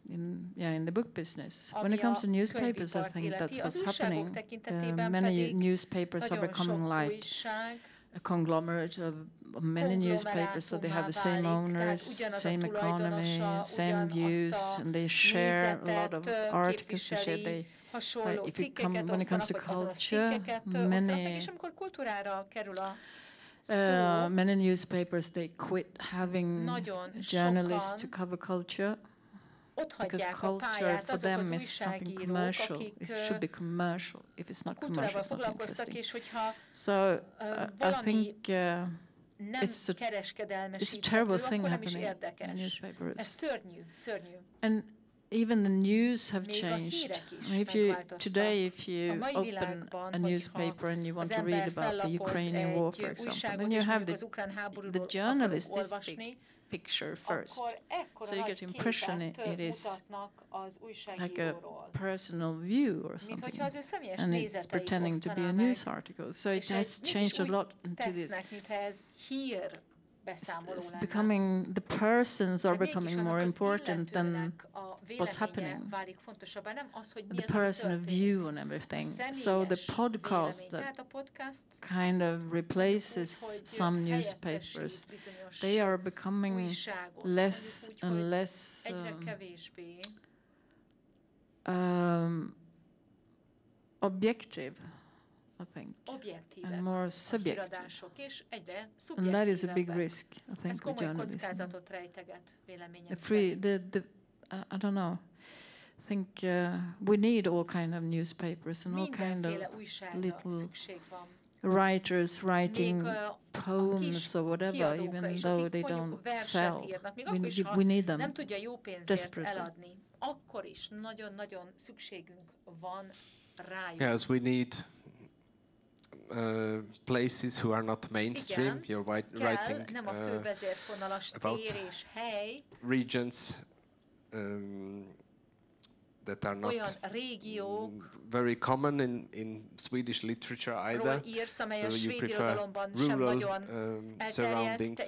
In the book business. When it comes to newspapers, I think that's what's happening. Many newspapers are becoming like a conglomerate of many newspapers, so they have the same owners, same economy, same views, and they share a lot of articles. When it comes to culture, many newspapers, they quit having journalists to cover culture. Because culture for them is something commercial. It should be commercial. If it's not commercial, it's not interesting. So I think it's a terrible thing happening in newspapers. And even the news have changed. I mean, today, if you open a newspaper and you want to read about the Ukrainian war, for example, then you have the journalist, this big picture first. So you get the impression it is like a personal view or something. And it's pretending to be a news article. So it has changed a lot into this. It's becoming, the persons are becoming more important than what's happening. The personal view on everything. So the podcast that kind of replaces some newspapers, they are becoming less and less objective, I think, and more subjective. And that is a big risk, I think, with journalism. I don't know. I think we need all kind of newspapers and all kind of little writers writing poems or whatever, even though they don't sell. We need them desperately. Yes, we need places who are not mainstream. You're writing about regions that are not very common in Swedish literature either. So you prefer rural surroundings,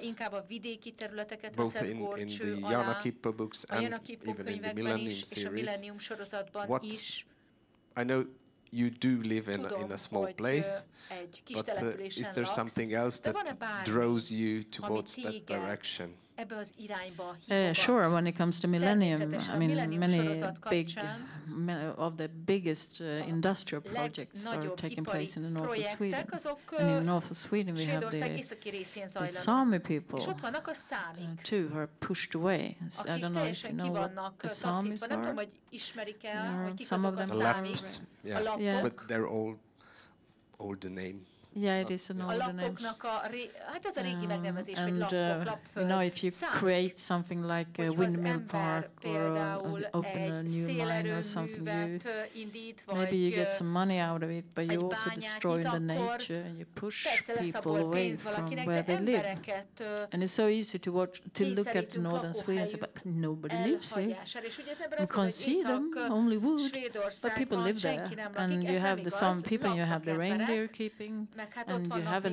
both in the Jana Kippo books and even in the Millennium series. I know you do live in a small place, but is there something else that draws you towards that direction? ebbe az irányba hívogat. Sure, when it comes to millennium, I mean, many of the biggest industrial projects are taking place in the north of Sweden. And in the north of Sweden we have the Sami people too, who are pushed away. So I don't know if you know what the Samis are. Some of them Laps, yeah, but they're older name. Yeah, it is an older name. Hát ez a régi megnevezés, hogy lapföld. You know, if you create something like a windmill park or open a new mine or something, maybe you get some money out of it, but you also destroy the nature and you push people away from where they live. And it's so easy to look at northern Sweden and say, but nobody lives here. You can't see them, only wood, but people live there. And you have the Sami people, and you have the reindeer keeping. And you have a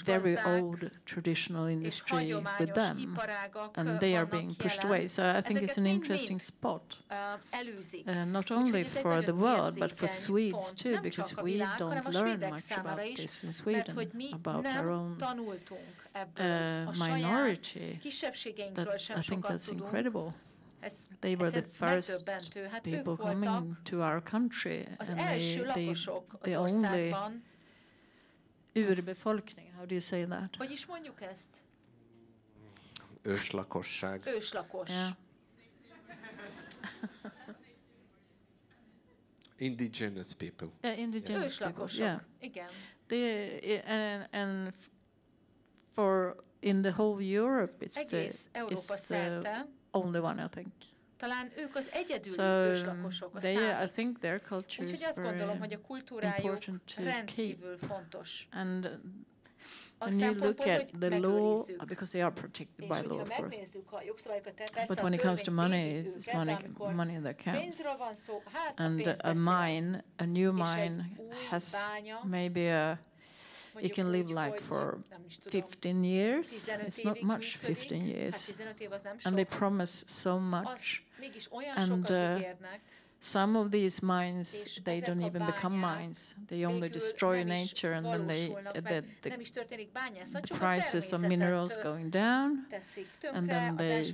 very old traditional industry with them, and they are being pushed away. So I think it's an interesting spot, not only for the world, but for Swedes too, because we don't learn much about this in Sweden, about our own minority. I think that's incredible. They were the first people coming to our country, and they only urbefolkning, how do you say that? Hogy is mondjuk ezt? Őslakosság. Őslakos. Yeah. Indigenous people. Indigenous őslakosok. Yeah. Igen. And for in the whole Europe, it's the only one, I think. Talán ők az egyedüli őslakosok, a Számi. I think their culture Úgyhogy azt gondolom, hogy a kultúrájuk rendkívül fontos. And when you look at the law, because they are protected by law, of course. But when it comes to money, it's money that counts. And a new mine has maybe you can live like for 15 years. It's not much, 15 years. And they promise so much. And some of these mines, they don't even become mines. They only destroy nature, and then the prices of minerals going down, and then they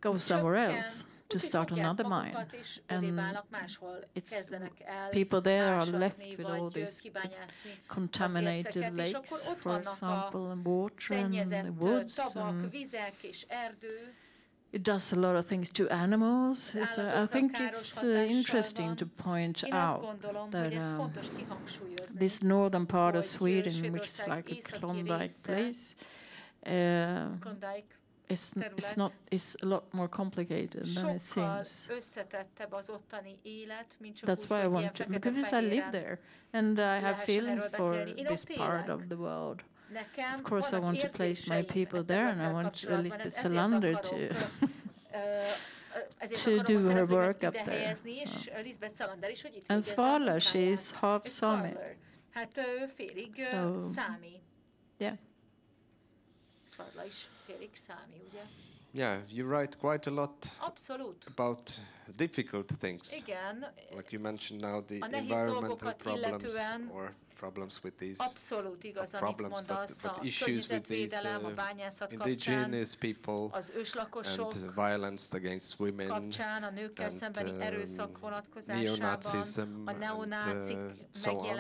go somewhere else to start another mine. And people there are left with all these contaminated lakes, for example, and water and the woods. And it does a lot of things to animals. I think it's interesting to point out that this northern part of Sweden, which is like a Klondike place, it's a lot more complicated than it seems. That's why I want to, because I live there and I have feelings for this part of the world. Of course, I want to place my people there, and I want Lisbeth Salander to do her work up there. And Svala, she is half Sami. Yeah. Yeah, you write quite a lot about difficult things. Like you mentioned now, the environmental problems or problems with these problems, but issues with these indigenous people and violence against women and neo-Nazism and so on.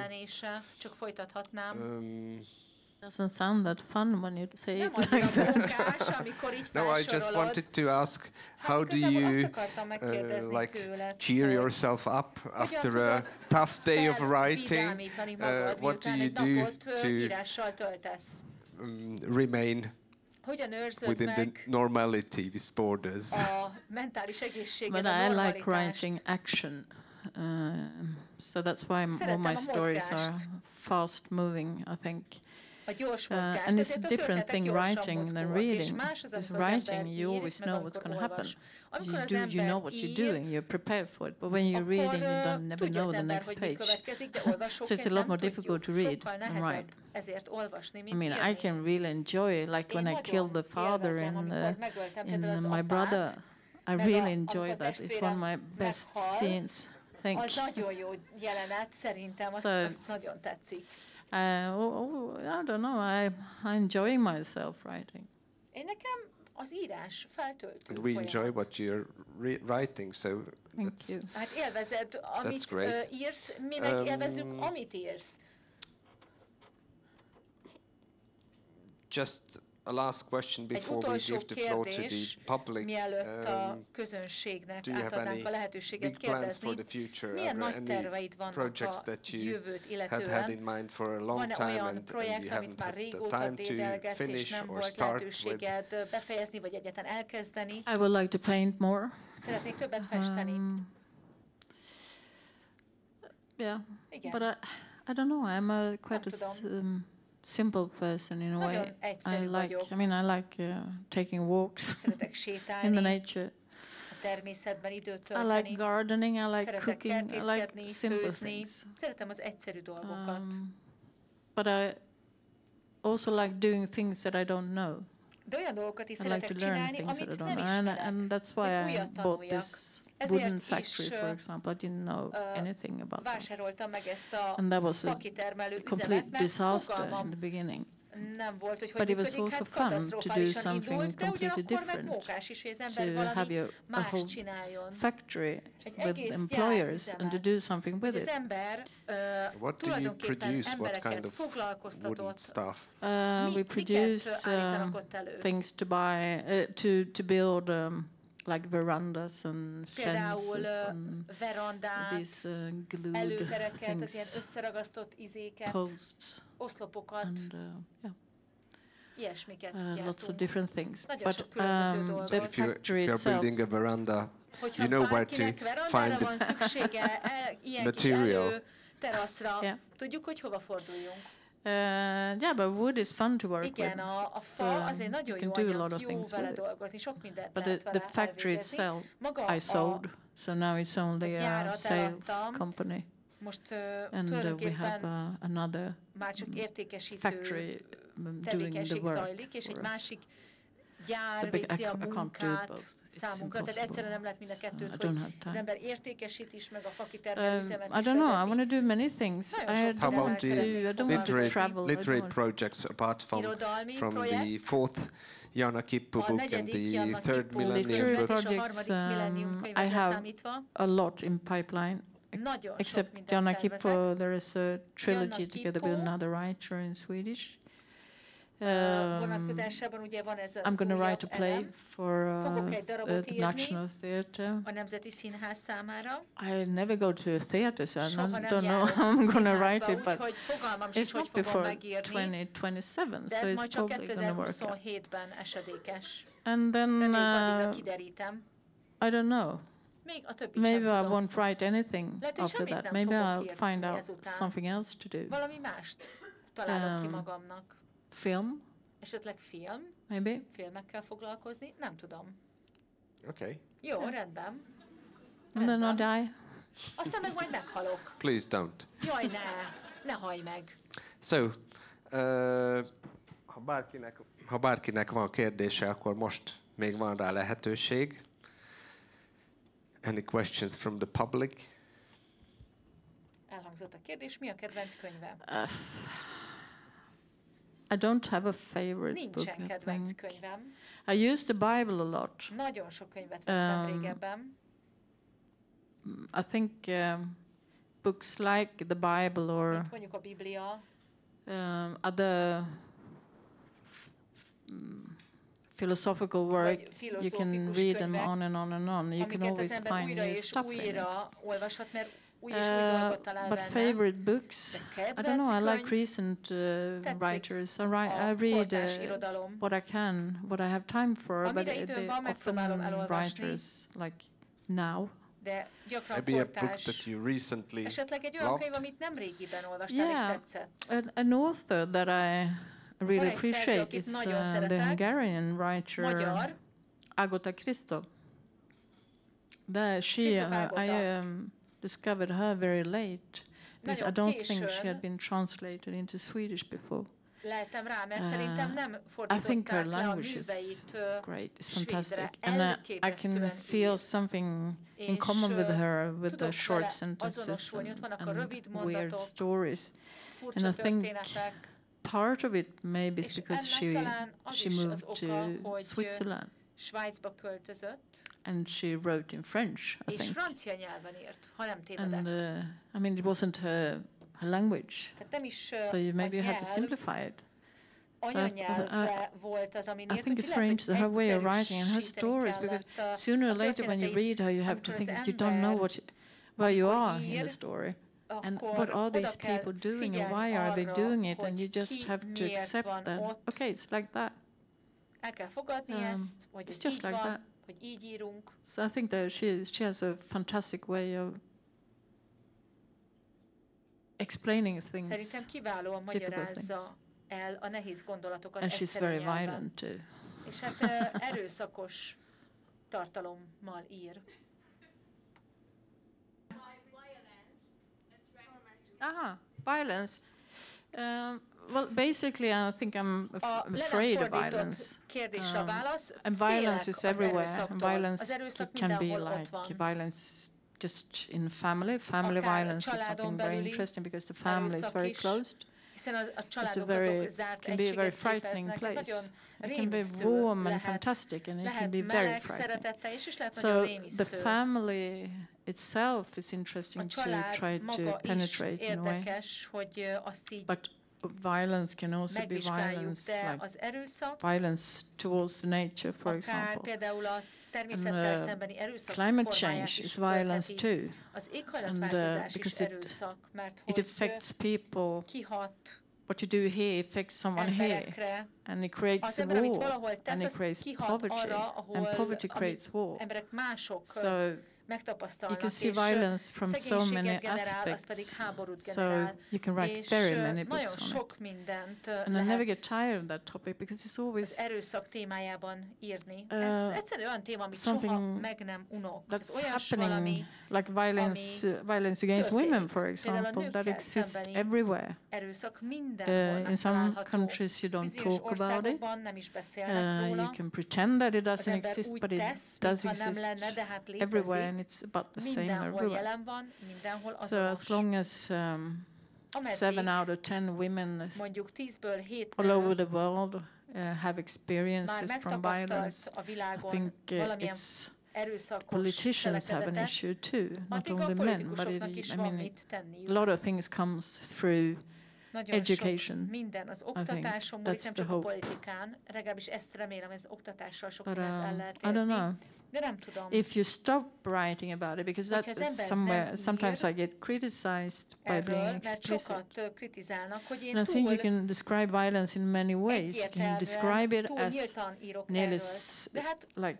Doesn't sound that fun when you say it like that. No, I just wanted to ask, how do you cheer yourself up after a tough day of writing? What do you do to remain within the normality, these borders? But I like writing action, so that's why all my stories are fast moving, I think. And it's a different thing writing than reading. Because writing, you always know what's going to happen. You know what you're doing, you're prepared for it. But when you're reading, you never know the next page. So it's a lot more difficult to read and write. I mean, I can really enjoy it, like when I killed the father in My Brother. I really enjoy that. It's one of my best scenes. Thank you. Az nagyon jó jelenet, szerintem azt nagyon tetszik. I don't know. I'm enjoying myself writing. Én nekem az írás feltöltő and we enjoy what you're writing, so hát élvezed, amit írsz, mi meg élvezzük, amit írsz. Just a last question before we give the floor to the public. Mielőtt a közönségnek átadnánk a lehetőséget kérdezni, milyen nagy terveid vannak a jövőt illetően? Van-e olyan projekt, amit már régóta dédelgetsz, és nem volt lehetőséged befejezni, vagy egyáltalán elkezdeni? I would like to paint more. Szeretnék többet festeni. Yeah, but I don't know. I'm quite simple person in a way. I like taking walks in the nature. Természetben időt I tölteni. like gardening, I like cooking, I like simple things. Szeretem az egyszerű dolgokat. But I also like doing things that I don't know. De olyan dolgokat is szeretek csinálni, amit nem ismerek. And that's why I bought this wooden factory, for example. I didn't know anything about that. Vásároltam meg ezt a and that was a complete disaster in the beginning. Nem volt, hogy but it was also fun to do something completely different, to have a whole factory with employers and to do something with it. What do you produce? What kind of wooden stuff? We produce things to buy, to build like verandas and fences and these glued things, posts, oszlopokat, ilyesmiket lots of different things. Nagyon But sok különböző the factory if you're itself, building a veranda, you know where to find the material. Teraszra. Tudjuk, hogy hova forduljunk. Yeah, but wood is fun to work Igen, with. a fa azért nagyon jó anyag, jó vele dolgozni, sok mindent But lehet the factory itself, I sold, so now it's only a sales company. Most and we have another már csak értékesítő factory tevékenység zajlik, és egy másik gyár végzi a munkát számunkra, tehát egyszerűen nem lehet mind a kettőt, hogy az ember értékesít is, meg a fakitermelő üzemet is I don't know, I want to do many things. I don't want to travel. Literary projects apart from the fourth Jana Kippo book and the third millennium book? I have a lot in pipeline. Except Jana Kippo, there is a trilogy together with another writer in Swedish. Vonatkozásában ugye van ez az I'm going to write a play for the National Theatre. A Nemzeti Színház számára. I never go to a theatre, so I don't know how I'm going to write it, but it's not before 2027, so it's probably going to work out. 2027-ben esedékes. And then I don't know. Maybe I won't write anything after that. Maybe I'll find out something else to do. Valami mást találok ki magamnak. Film? Esetleg film? Maybe. Filmekkel foglalkozni? Nem tudom. Okay. Jó, rendben. And then I'll die. Aztán meg majd meghalok. Please don't. Jaj, ne halj meg. So, ha bárkinek van kérdése, akkor most még van rá lehetőség. Any questions from the public? Elhangzott a kérdés, mi a kedvenc könyve? I don't have a favorite book, I think. Könyvem. I use the Bible a lot. Nagyon sok könyvet vettem régebben. I think books like the Bible or mondjuk a Biblia, other philosophical work, you can read them on and on and on. You can always find new stuff in it. Olvashat, mert but favorite books, I don't know, I like recent writers. I read what I can, what I have time for, but they often writers like now. Maybe a book that you recently loved? Yeah, an author that I really appreciate is the Hungarian writer Agota Christo. I discovered her very late because I don't think she had been translated into Swedish before. I think her language is great, it's fantastic, and I can feel something in common with her, with the short sentences and weird stories. And I think part of it maybe is because she moved to Switzerland. Svájcba költözött. And she wrote in French, I think. És francia nyelven írt, ha nem tévedek. And I mean, it wasn't her language. Tehát nem is so maybe you have to simplify it. Anyanyelve volt az, amin írt. I think it's very interesting her way of writing and her stories, because sooner or later when you read her, you have to think that you don't know where you are in the story. And what are these people doing and why are they doing it? And you just have to accept that, okay, it's like that. El kell fogadni ezt, hogy ez így van, hogy így írunk. So I think that she has a fantastic way of explaining things. Szerintem kiválóan magyarázza el a nehéz gondolatokat. And she's very violent too. És hát erőszakos tartalommal ír. Violence. Well, basically, I think I'm afraid of violence. And violence is everywhere. And violence can be like violence just in family. Family violence is something very interesting because the family is very closed. It's can be a very frightening place. It can be warm and fantastic, and it can be very frightening. So the family itself is interesting to try to penetrate in a way. But violence can also be violence, like violence towards the nature, for example. And climate change is violence too, and because it affects people. What you do here affects someone here, and it creates a war, and it creates poverty, and poverty creates war. So you can see violence from so many aspects, so you can write very many books on it. And I never get tired of that topic because it's always something that's happening, like violence against women, for example, that exists everywhere. In some countries you don't talk about it. You can pretend that it doesn't exist, but it does exist everywhere. And it's about the same everywhere. So as long as 7 out of 10 women all over the world have experiences from violence, I think politicians have an issue too, not only men, but a lot of things comes through education. Minden az oktatáson múlik, nem csak a politikán, legalábbis ezt remélem, ez oktatással sok mindent el lehet érni. De nem tudom. If you stop writing about it, because that's sometimes I get criticized by being explicit. And I think you can describe violence in many ways. You can describe it as nearly like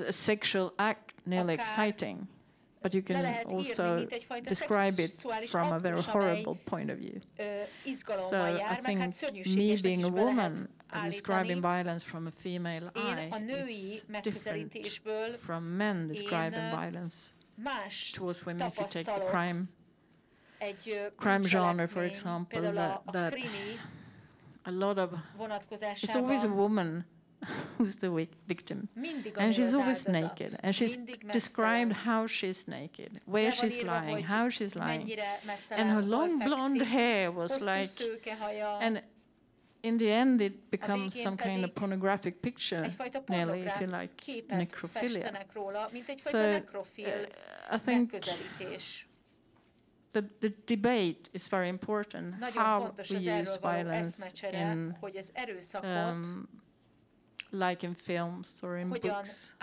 a sexual act, nearly exciting. But you can also describe it from a very horrible point of view. So I think me being a woman, describing violence from a female eye, it's different from men describing violence towards women. If you take the crime genre, for example, that a lot of, it's always a woman who's the victim, and she's always naked, and she's described how she's naked, where she's lying, how she's lying, and her long blonde hair was like, and in the end it becomes some kind of pornographic picture, nearly, if you like, necrophilia. So I think the debate is very important, how we use violence in like in films or in books,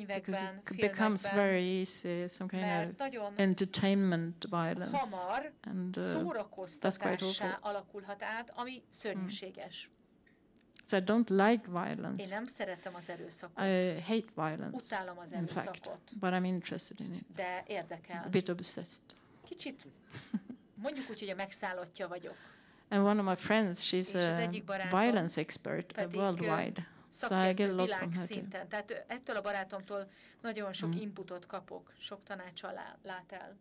because it becomes very easy, some kind of entertainment violence, and that's quite awful. So I don't like violence. I hate violence, in fact, but I'm interested in it. A bit obsessed. Kicsit, mondjuk úgy, hogy a megszállottja vagyok. And one of my friends, she's a violence expert worldwide. So I get a lot from her too. Tehát ettől a barátomtól nagyon sok inputot kapok, sok tanácssal lát el.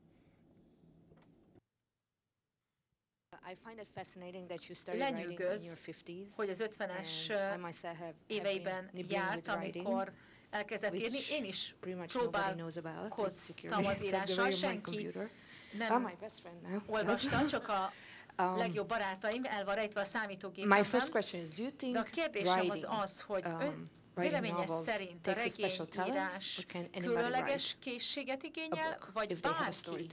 Lenyűgöz, hogy az 50-es éveiben járt, amikor elkezdett írni. Én is próbálkoztam az írással, senki nem olvasta, csak a legjobb barátaim, el van rejtve a számítógépemben. De a kérdésem az, hogy véleménye szerint a regényírás különleges készséget igényel, vagy bárki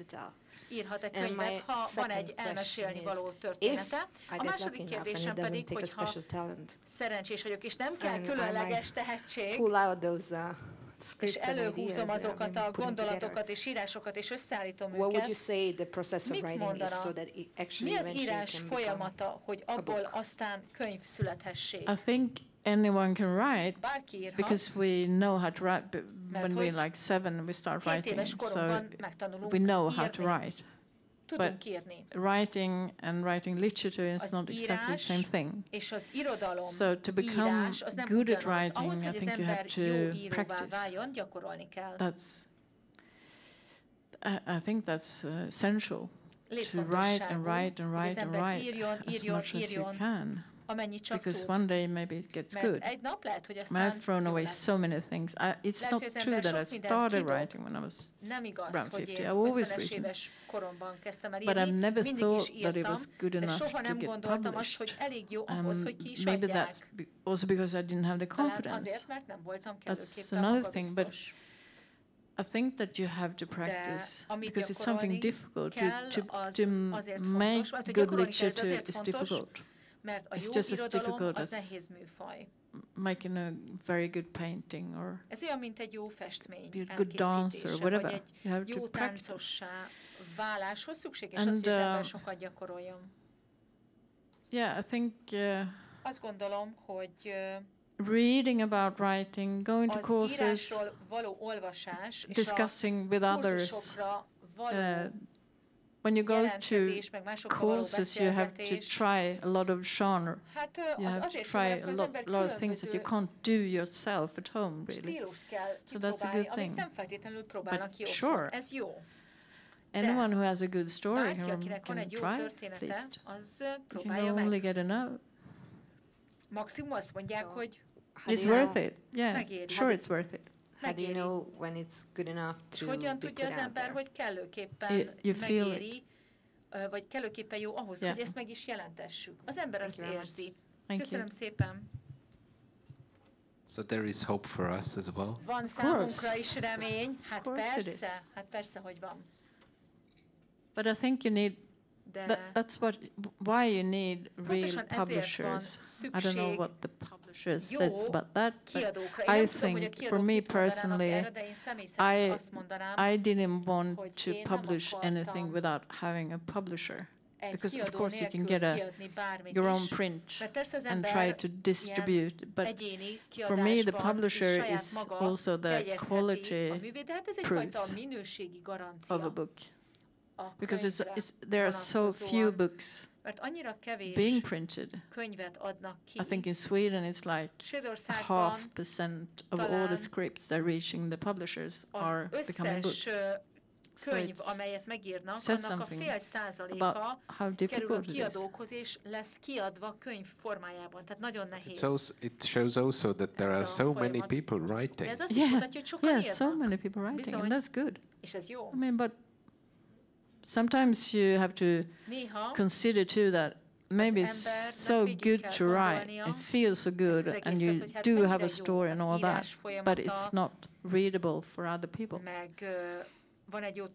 írhat-e könyvet, ha van egy elmesélni való története. A második kérdésem pedig, hogyha szerencsés vagyok, és nem kell különleges tehetség, és előhúzom azokat a gondolatokat és írásokat, és összeállítom őket, mit mondanak? Mi az írás folyamata, hogy abból aztán könyv születhessék? I think anyone can write, because we know how to write. When we're like 7, we start writing, so we know how to write. But writing and writing literature is not exactly the same thing. So to become good at writing, I think you have to practice. I think that's essential, to write and write and write and write as much as you can. Because one day maybe it gets good. I've thrown away so many things. It's not true that I started writing when I was around 50. I've always written. But I've never thought that it was good enough to get published. Maybe that's also because I didn't have the confidence. That's another thing. But I think that you have to practice, because it's something difficult. To make good literature is difficult. It's just as difficult as making a very good painting or be a good dancer or whatever. You have to practice. And yeah, I think reading about writing, going to courses, discussing with others. When you go to courses, you have to try a lot of genre. You have to try a lot of things that you can't do yourself at home, really. So that's a good thing. But sure, anyone who has a good story can try it, at least. You can only get enough. It's worth it. Yeah, sure, it's worth it. How do you know when it's good enough to hogyan be tudja put az out ember, there? hogy kellőképpen megéri, vagy kellőképpen jó ahhoz, hogy ezt meg is jelentessük. Az ember azt érzi. Köszönöm szépen. So there is hope for us as well. Van számunkra is remény. Hát persze, hogy van. But I think you need that's why you need real publishers. I don't know what the publishers said about that, but I think for me personally, I didn't want to publish anything without having a publisher. Because of course you can get your own print and try to distribute, but for me the publisher is also the quality proof of a book. Because there are so few books being printed. I think in Sweden it's like 0.5% of all the scripts that are reaching the publishers are becoming books. So it says something about how difficult it is. It shows also that there are so many people writing. Yeah, so many people writing, and that's good. I mean, but sometimes you have to consider too that maybe it's so good to write, it feels so good, and you do have a story and all that, but it's not readable for other people. But you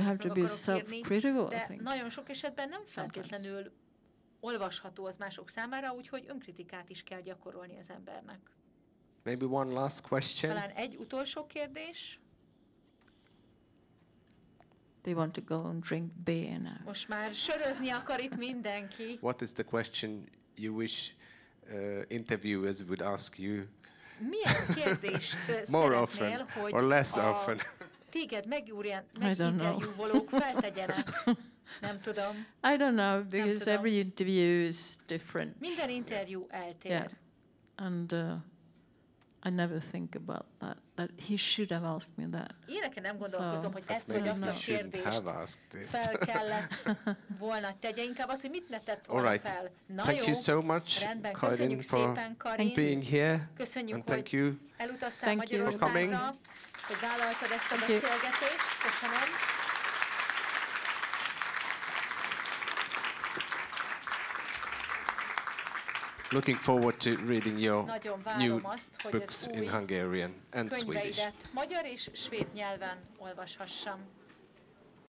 have to be self-critical, I think. Nagyon sok esetben nem feltétlenül olvasható az mások számára, úgyhogy önkritikát is kell gyakorolni az embernek. Maybe one last question. Talán egy utolsó kérdés. They want to go and drink beer now. Most már sörözni akar itt mindenki. What is the question you wish interviewers would ask you? Milyen kérdést more often hogy or less often? Téged meginterjúvolók feltegyenek? Nem tudom. I don't know, because every interview is different. Minden interjú eltér. Yeah. And I never think about that he should have asked me that. Ilyeneken nem gondolkozom, hogy ezt vagy azt a kérdést fel kellett volna tegye. Inkább az, hogy mit ne tett volna fel. Na thank you so much, rendben, Karin, köszönjük szépen, Karin. Being here. Köszönjük, hogy elutaztál Magyarországra, hogy vállaltad ezt a beszélgetést. Köszönöm. Looking forward to reading your new books in Hungarian and Swedish. Magyar és svéd nyelven olvashassam.